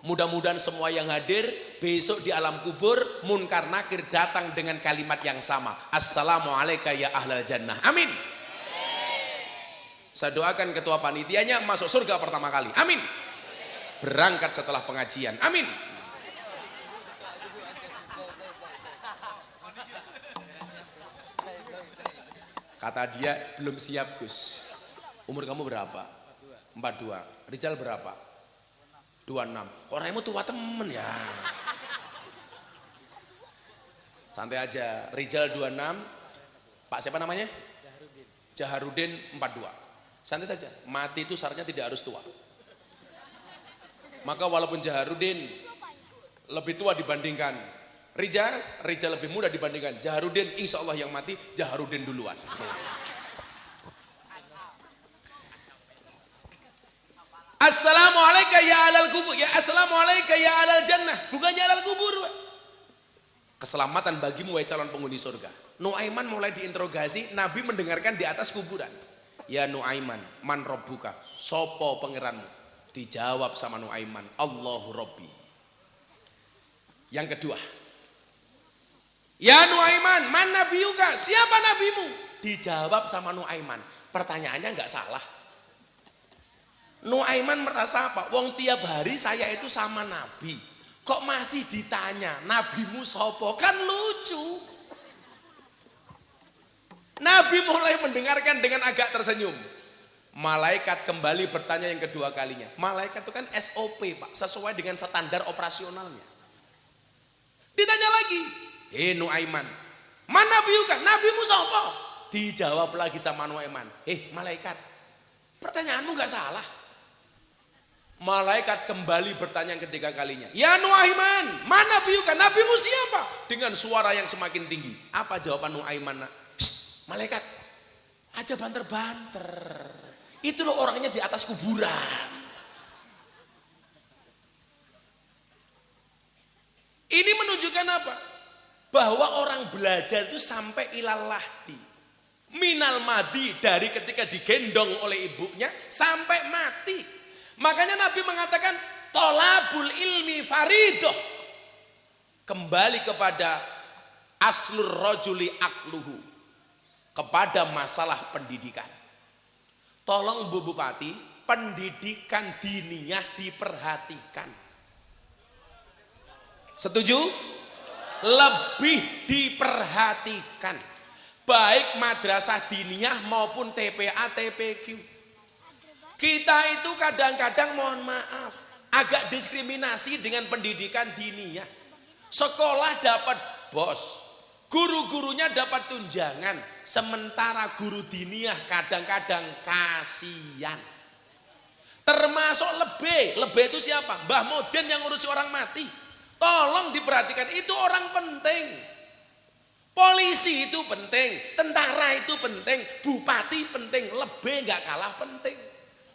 Mudah-mudahan semua yang hadir besok di alam kubur munkar nakir datang dengan kalimat yang sama. Assalamualaikum ya ahlal jannah. Amin. Saya doakan ketua panitianya masuk surga pertama kali. Amin. Berangkat setelah pengajian. Amin. Kata dia, belum siap Gus. Umur kamu berapa? 42. Rizal berapa? 26. Kok Raimu tua temen ya? Santai aja. Rizal 26. Pak siapa namanya? Jaharudin 42. Santai saja. Mati itu syaratnya tidak harus tua. Maka walaupun Jaharudin lebih tua dibandingkan Rizal lebih muda dibandingkan Jaharudin, insya Allah yang mati Jaharudin duluan. Assalamualaikum ya alal kubur, ya assalamualaikum ya alal jannah, bukannya alal kubur. Keselamatan bagimu wahai calon penghuni surga. Nuaiman mulai diinterogasi, Nabi mendengarkan di atas kuburan. Ya Nuaiman, man robbuka, sopo pangeranmu? Dijawab sama Nuaiman, Allahu Rabbi. Yang kedua, ya Nuaiman, man nabiyuka, siapa nabimu? Dijawab sama Nuaiman. Pertanyaannya nggak salah. Nuaiman merasa apa? Wong tiap hari saya itu sama nabi. Kok masih ditanya nabimu sopo? Kan lucu. Nabi mulai mendengarkan dengan agak tersenyum. Malaikat kembali bertanya yang kedua kalinya. Malaikat itu kan SOP Pak, sesuai dengan standar operasionalnya. Ditanya lagi, Nuaiman, mana nabiuka? Nabimu sopo? Dijawab lagi sama Nuaiman, malaikat, pertanyaanmu gak salah. Malaikat kembali bertanya yang ketiga kalinya, ya Nuaiman, mana nabiuka? Nabimu siapa? Dengan suara yang semakin tinggi. Apa jawaban Nuaiman? Malaikat, aja banter-banter. Itu loh orangnya di atas kuburan. Ini menunjukkan apa? Bahwa orang belajar itu sampai ilalahti. Minal madi, dari ketika digendong oleh ibunya sampai mati. Makanya Nabi mengatakan tolabul ilmi faridoh. Kembali kepada aslur rojuli akluhu. Kepada masalah pendidikan. Tolong Bu Bupati, pendidikan diniyah diperhatikan. Setuju? Lebih diperhatikan. Baik madrasah diniyah maupun TPA, TPQ. Kita itu kadang-kadang mohon maaf, agak diskriminasi dengan pendidikan diniyah. Sekolah dapat bos, guru-gurunya dapat tunjangan. Sementara guru diniyah kadang-kadang kasihan. Termasuk lebih itu siapa? Mbah Moden yang ngurusi orang mati. Tolong diperhatikan, itu orang penting. Polisi itu penting, tentara itu penting, bupati penting, lebih nggak kalah penting.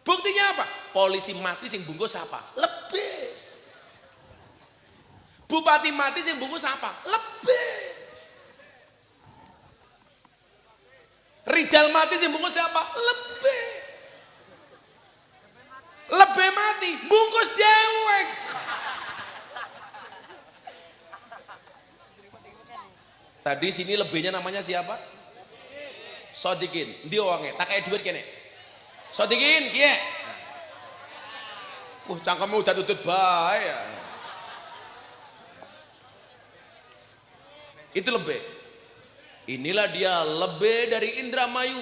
Buktinya apa? Polisi mati sing bungkus apa? Lebih. Bupati mati sing bungkus apa? Lebih. Rijal mati sing bungkus siapa? Lebih. Lebih mati, bungkus dewek. Tadi sini lebihnya namanya siapa? Sodikin. Ndi wonge? Tak kayak duit kene. Sodikin, kiye. Cangkemmu udah tutut bae ya. Itu lebih. Inilah dia lebih dari Indramayu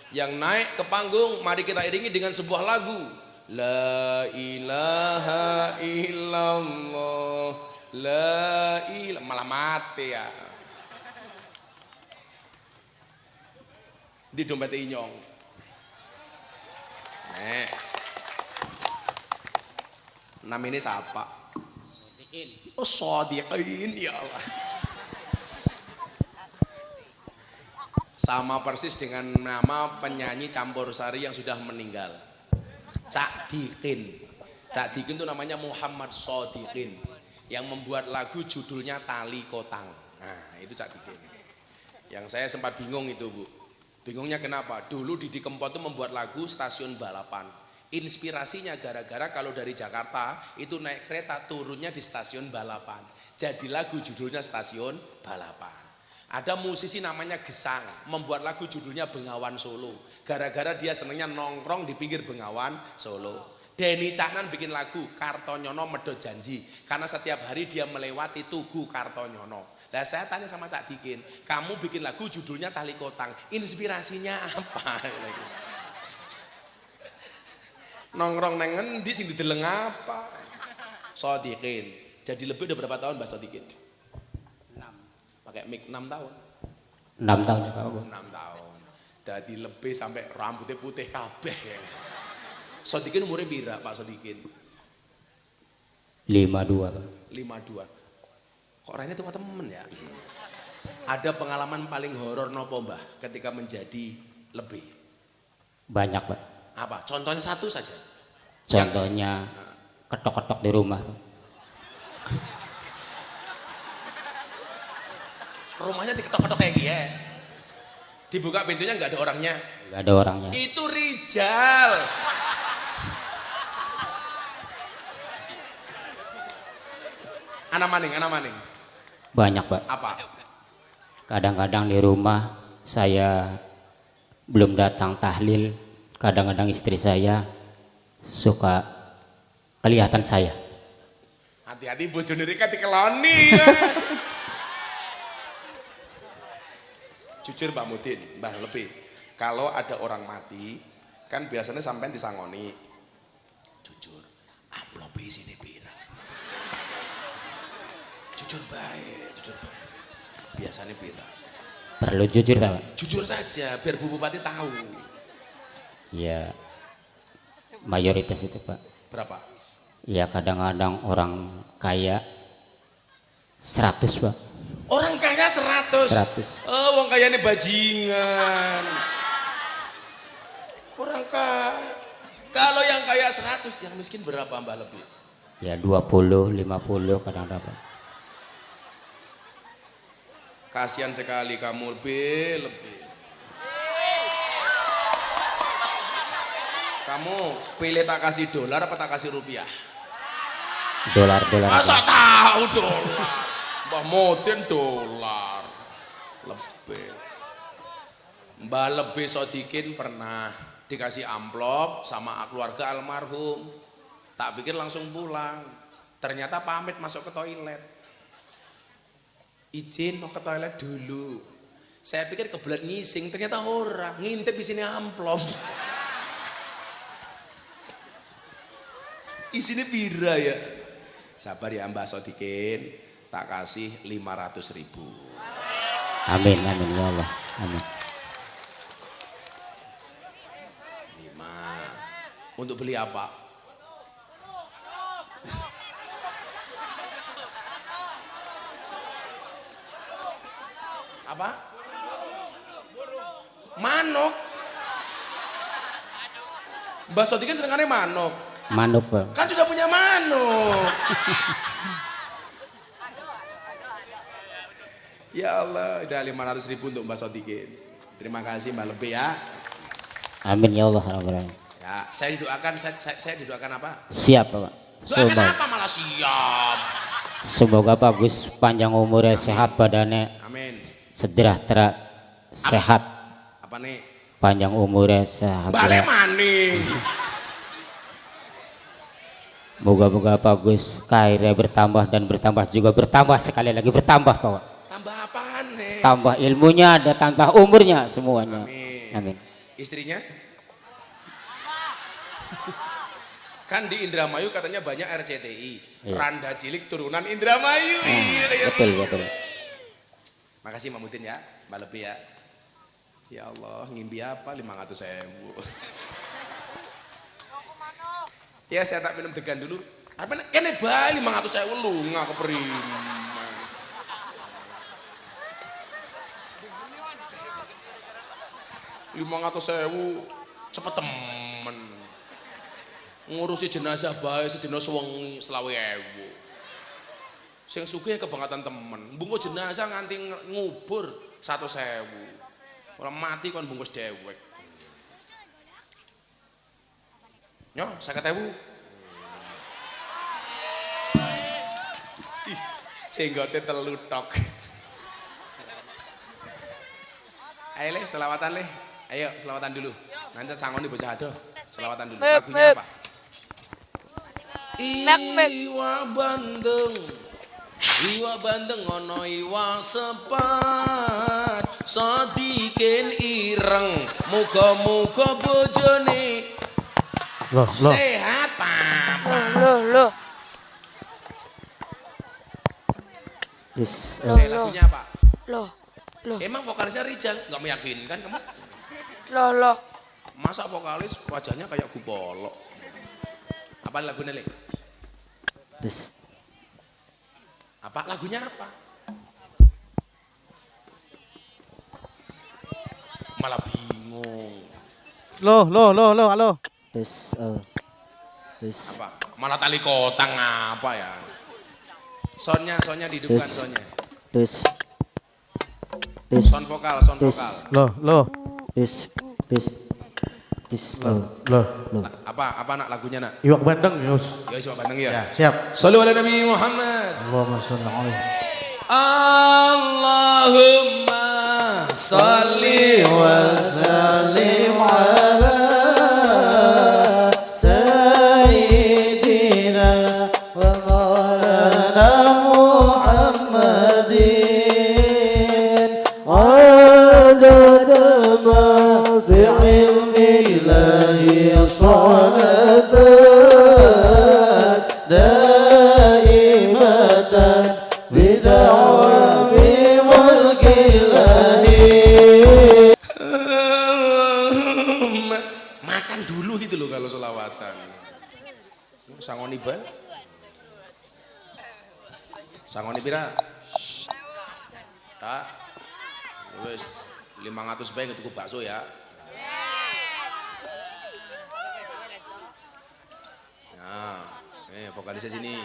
yang naik ke panggung. Mari kita iringi dengan sebuah lagu. La ilaha illallah. La ilaha, malah mati ya. Di dompet inyong. Namanya siapa? Sodikin. Oh Sodikin, ya Allah. Sama persis dengan nama penyanyi campur sari yang sudah meninggal. Cak Dikin. Cak Dikin itu namanya Muhammad Shodikin yang membuat lagu judulnya Tali Kotang. Nah itu Cak Dikin. Yang saya sempat bingung itu Bu. Bingungnya kenapa? Dulu Didi Kempot itu membuat lagu stasiun balapan. Inspirasinya gara-gara kalau dari Jakarta itu naik kereta turunnya di stasiun balapan. Jadi lagu judulnya Stasiun Balapan. Ada musisi namanya Gesang membuat lagu judulnya Bengawan Solo. Gara-gara dia senengnya nongkrong di pinggir Bengawan Solo. Denny Caknan bikin lagu Kartonyono Medhot Janji karena setiap hari dia melewati Tugu Kartonyono. Nah saya tanya sama Cak Dikin, kamu bikin lagu judulnya Tali Kotang, inspirasinya apa? Nongkrong neng ngendi sing dideleng apa? Shodikin. Jadi lebih udah berapa tahun Mbak Shodikin? 6. Pakai mic 6 tahun. 6 tahun ya Pak. 6 tahun. Jadi lebih sampai rambutnya putih kabeh. Shodikin umurnya pira Pak Shodikin? 52 Pak. 52. Kok orangnya tua temen ya? Ada pengalaman paling horor nopo Mbah ketika menjadi lebih? Banyak Pak. Apa? Contohnya satu saja. Contohnya ketok-ketok di rumah. Rumahnya diketok-ketok kayak gini ya? Dibuka pintunya nggak ada orangnya? Nggak ada orangnya. Itu Rijal. Anak maning. Banyak Pak. Apa? Kadang-kadang di rumah saya belum datang tahlil, kadang-kadang istri saya suka kelihatan saya. Hati-hati bojone Rika dikeloni. Jujur Mbak Mudin, Mbah Lebih. Kalau ada orang mati, kan biasanya sampai disangoni. Jujur, amplop isine pira? Jujur baik. Biasanya pira? Perlu jujur Pak. Jujur saja, biar Bu Bupati tahu. Ya mayoritas itu Pak. Berapa? Ya kadang-kadang orang kaya 100 Pak. Orang kaya 100. 100. Oh, wong kaya ini bajingan. Orang kaya. Kalau yang kaya 100, yang miskin berapa Mbak Lebih? Ya 20, 50 kadang-kadang Pak. Kasihan sekali kamu lebih. Kamu pilih tak kasih dolar apa tak kasih rupiah? Dolar. Masa tahu dolar? Mbah Mudin dolar. Lebih. Mbah Lebih Shodikin pernah dikasih amplop sama keluarga almarhum. Tak pikir langsung pulang. Ternyata pamit masuk ke toilet. Izin mau ke toilet dulu. Saya pikir kebelet ngising, ternyata orang ngintip di sini amplop. Isinya pira ya? Sabar ya Mbak Shodikin, tak kasih 500.000. Amin ya Allah. Amin. 5. Untuk beli apa? Apa? Manuk. Mbak Shodikin senengannya manuk. Manuk Pak. Kan sudah punya manuk. Ya Allah, udah 500.000 untuk Mbak Shodikin. Terima kasih Mbak Lebih ya. Amin ya Allah. Ya, saya didoakan apa? Siap Pak. Doakan apa malah siap? Semoga Pak Gus panjang umurnya, sehat badannya, Amin. sejahtera, sehat. Apa nih? Panjang umurnya, sehat. Balik maning. Moga-moga Pak Gus karirnya bertambah dan bertambah juga bertambah sekali lagi bertambah Pak. Tambah apaan nih? Tambah ilmunya, ada tambah umurnya semuanya. Amin. Istrinya? Kan di Indramayu katanya banyak RCTI. Iya. Randa cilik turunan Indramayu. Betul. Makasih Mbak Mudin ya, Mbak Lebih ya. Ya Allah, ngimpi apa 500.000. Ya saya tak minum degan dulu. Apa kene bae 500.000 lu nggak kepriman. 500.000 cepet temen. Ngurusi jenazah bae sedina sewengi 20.000. Sing sugih kebangetan temen. Bungkus jenazah nganti ngubur 100.000. Ora mati kon bungkus dewek. Nyo 50.000. Ih, jenggote telu tok. Ayo le, selawatan le. Ayo, selawatan dulu. Nanti sangoni bocah ado. Selawatan dulu. Lagunya apa? Iwa bandeng. Iwa bandeng ono iwa sepat. Sadikin ireng. Muga-muga bojone sehat, Papa. Loh. Yes. Lagunya apa? Loh. Emang vokalisnya Rijal? Nggak meyakinkan kamu? Loh. Masa vokalis wajahnya kayak Gupolo? Apa lagunya, Le? Yes. Apa lagunya apa? Malah bingung. Halo. Yes. Yes. Apa? Malah tali kotang apa ya? Soundnya dihidupkan Yes. soundnya. Yes. Yes. Sound vokal. Loh. Yes. Apa nak lagunya nak? Iwak bandeng, Yus. Ya coba bandeng ya. Ya, siap. Sallu ala Nabi Muhammad. Allahumma sholli alaihi. Allahumma salli wa sallim ala sayyidina wa maulana Muhammadin adada ma fi ilmi ilahi salatan daimatan bidawami mulkilahi. Makan dulu gitu loh kalau selawatan. Sangoni ba? Sangoni pira? Tak. Wis 500 bae tuku bakso ya. Nah, vokalisnya sini.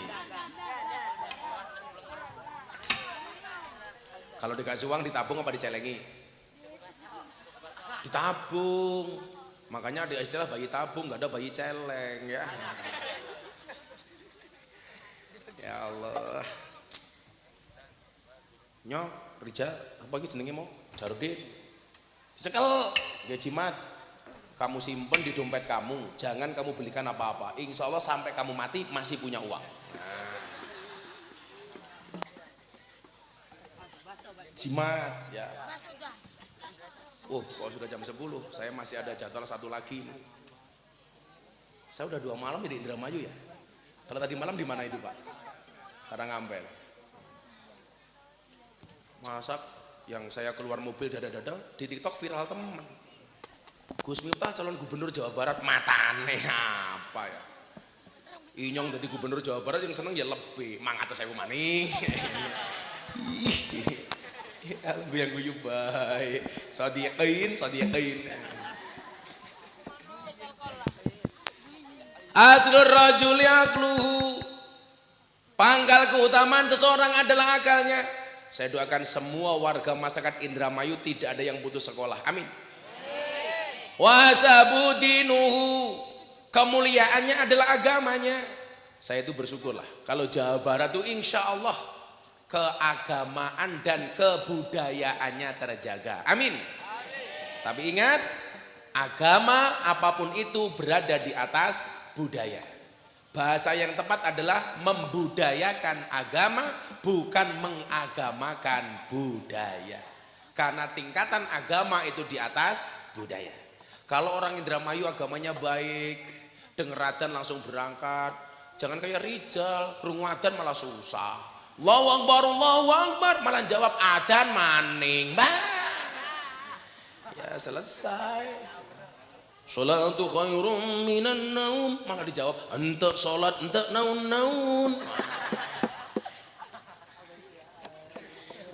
Kalau dikasih uang ditabung apa dicelengi? Ditabung. Makanya ada istilah bayi tabung, nggak ada bayi celeng ya. Ya Allah. Nyo, Rija, apa lagi jenenge mau? Jarudin. Dicekel, ya jimat. Kamu simpen di dompet kamu, jangan kamu belikan apa-apa. Insya Allah sampai kamu mati masih punya uang. Jimat, ya. Oh, kalau sudah jam 10, saya masih ada jadwal satu lagi. Saya udah 2 malam di Indramayu ya. Kalau tadi malam di mana itu Pak? Karangampel. Masak yang saya keluar mobil dada-dada di TikTok viral teman. Gus Miftah calon gubernur Jawa Barat, matane apa ya? Inyong jadi gubernur Jawa Barat yang seneng ya lebih, mangat saya maning. Aku yang guyu baik. Sadiqin. Aslur rajul yaqluhu. Pangkal keutamaan seseorang adalah akalnya. Saya doakan semua warga masyarakat Indramayu tidak ada yang putus sekolah. Amin. Wasabudinuhu. Kemuliaannya adalah agamanya. Saya itu bersyukurlah. Kalau Jawa Barat itu insya Allah keagamaan dan kebudayaannya terjaga. Amin. Tapi ingat, agama apapun itu berada di atas budaya. Bahasa yang tepat adalah membudayakan agama, bukan mengagamakan budaya. Karena tingkatan agama itu di atas budaya. Kalau orang Indramayu agamanya baik, denger adzan langsung berangkat. Jangan kayak Rijal, krungu adzan malah susah. Allahu Akbar, malah jawab adzan maning. Ya selesai. Sholatu khairum minan naum, malah dijawab ente sholat ente naun.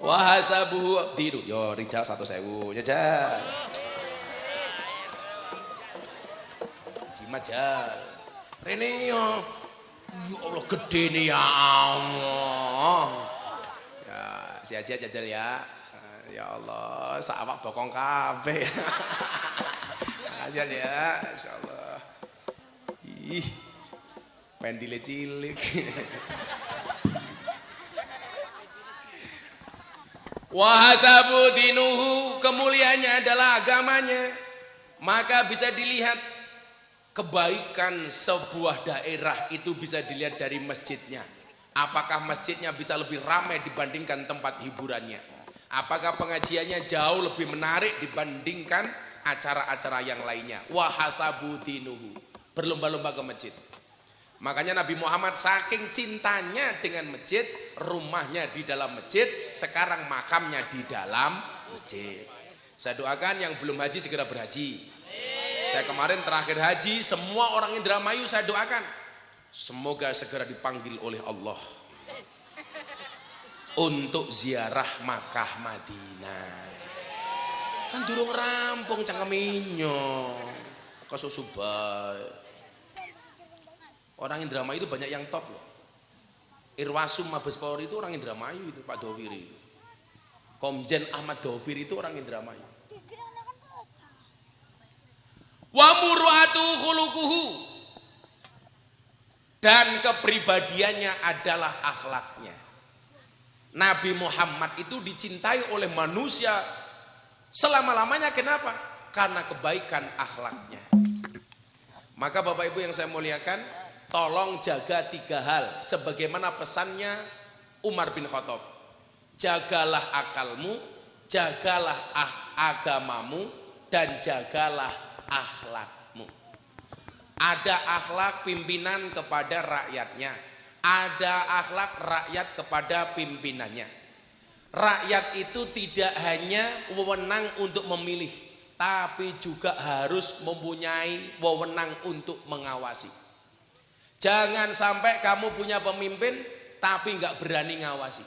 Wahasabuhu didu. Yo Rijal 1.000 jajal. Jimat jal. Rene yo. Ya Allah gede nih ya Allah. Ya, siap-siap jajal ya. Ya Allah, sawak bokong kabeh. Makasih ya, insyaallah. Ih. Pendile cilik. Wahasabu dinuhu, kemuliaannya adalah agamanya. Maka bisa dilihat kebaikan sebuah daerah itu bisa dilihat dari masjidnya. Apakah masjidnya bisa lebih ramai dibandingkan tempat hiburannya? Apakah pengajiannya jauh lebih menarik dibandingkan acara-acara yang lainnya? Wahasabu dinuhu, berlomba-lomba ke masjid. Makanya Nabi Muhammad saking cintanya dengan masjid, rumahnya di dalam masjid, sekarang makamnya di dalam masjid. Saya doakan yang belum haji segera berhaji. Saya kemarin terakhir haji, semua orang Indramayu saya doakan semoga segera dipanggil oleh Allah untuk ziarah Makkah Madinah. Kan durung rampung cangkeminyo kesusubai. Orang Indramayu itu banyak yang top loh. Irwasum Mabes Polri itu orang Indramayu itu, Pak Doviri itu. Komjen Ahmad Doviri itu orang Indramayu. Wa muru'atu khuluquhu, dan kepribadiannya adalah akhlaknya. Nabi Muhammad itu dicintai oleh manusia selama-lamanya. Kenapa? Karena kebaikan akhlaknya. Maka Bapak Ibu yang saya muliakan, tolong jaga 3 hal sebagaimana pesannya Umar bin Khattab. Jagalah akalmu, jagalah agamamu, dan jagalah akhlakmu. Ada akhlak pimpinan kepada rakyatnya, ada akhlak rakyat kepada pimpinannya. Rakyat itu tidak hanya wewenang untuk memilih, tapi juga harus mempunyai wewenang untuk mengawasi. Jangan sampai kamu punya pemimpin tapi nggak berani ngawasi.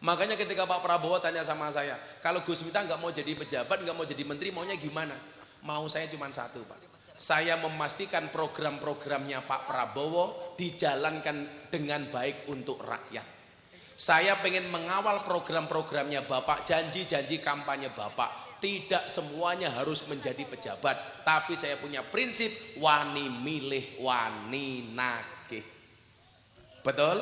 Makanya ketika Pak Prabowo tanya sama saya, kalau Gus Miftah nggak mau jadi pejabat, nggak mau jadi menteri, maunya gimana? Mau saya cuma satu, Pak. Saya memastikan program-programnya Pak Prabowo dijalankan dengan baik untuk rakyat. Saya pengen mengawal program-programnya Bapak, janji-janji kampanye Bapak. Tidak semuanya harus menjadi pejabat, tapi saya punya prinsip wani milih, wani nagih. Betul?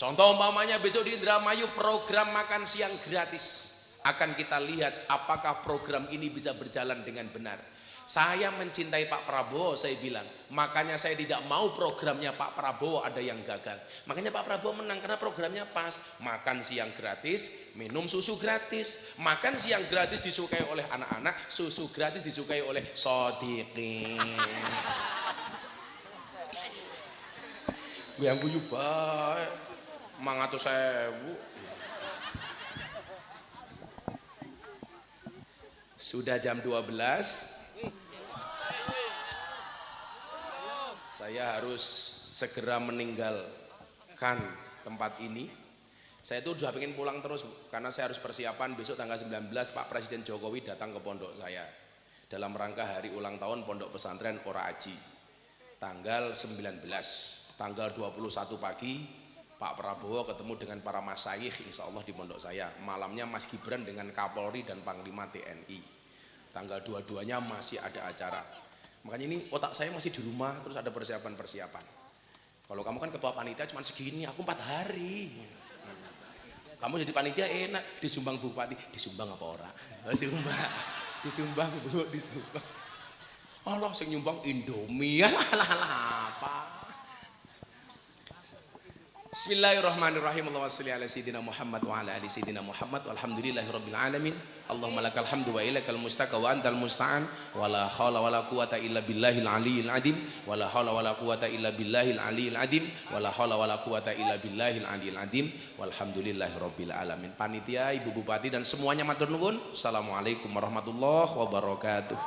Contoh umpamanya besok di Indramayu program makan siang gratis. Akan kita lihat apakah program ini bisa berjalan dengan benar. Saya mencintai Pak Prabowo, saya bilang, makanya saya tidak mau programnya Pak Prabowo ada yang gagal. Makanya Pak Prabowo menang karena programnya pas. Makan siang gratis, minum susu gratis. Makan siang gratis disukai oleh anak-anak, susu gratis disukai oleh sodiqin. Yang guyu baik, 500.000. Sudah jam 12. Saya harus segera meninggalkan tempat ini. Saya itu sudah pengen pulang terus, karena saya harus persiapan besok tanggal 19 Pak Presiden Jokowi datang ke pondok saya dalam rangka hari ulang tahun Pondok Pesantren Ora Aji. Tanggal 19, tanggal 21 pagi Pak Prabowo ketemu dengan para masyayikh insya Allah di pondok saya. Malamnya Mas Gibran dengan Kapolri dan Panglima TNI. Tanggal 22-nya masih ada acara. Makanya ini otak saya masih di rumah, terus ada persiapan-persiapan. Kalau kamu kan ketua panitia cuma segini, aku 4 hari. Kamu jadi panitia enak, disumbang bupati, disumbang apa ora? Disumbang Bu, disumbang. Allah sing nyumbang Indomie, apa? Bismillahirrahmanirrahim. Allahumma shalli ala sayyidina Muhammad wa ala ali sayyidina Muhammad walhamdulillahirabbil alamin. Allahumma lakal hamdu wa ilaikal mustaka wa antal musta'an wa la haula wa la quwata illa billahil aliyil adim wa la haula wa la quwata illa billahil aliyil adim wa la haula wa la quwata illa billahil aliyil adim walhamdulillahirabbil alamin. Panitia, Ibu Bupati dan semuanya matur nuwun. Assalamualaikum warahmatullahi wabarakatuh.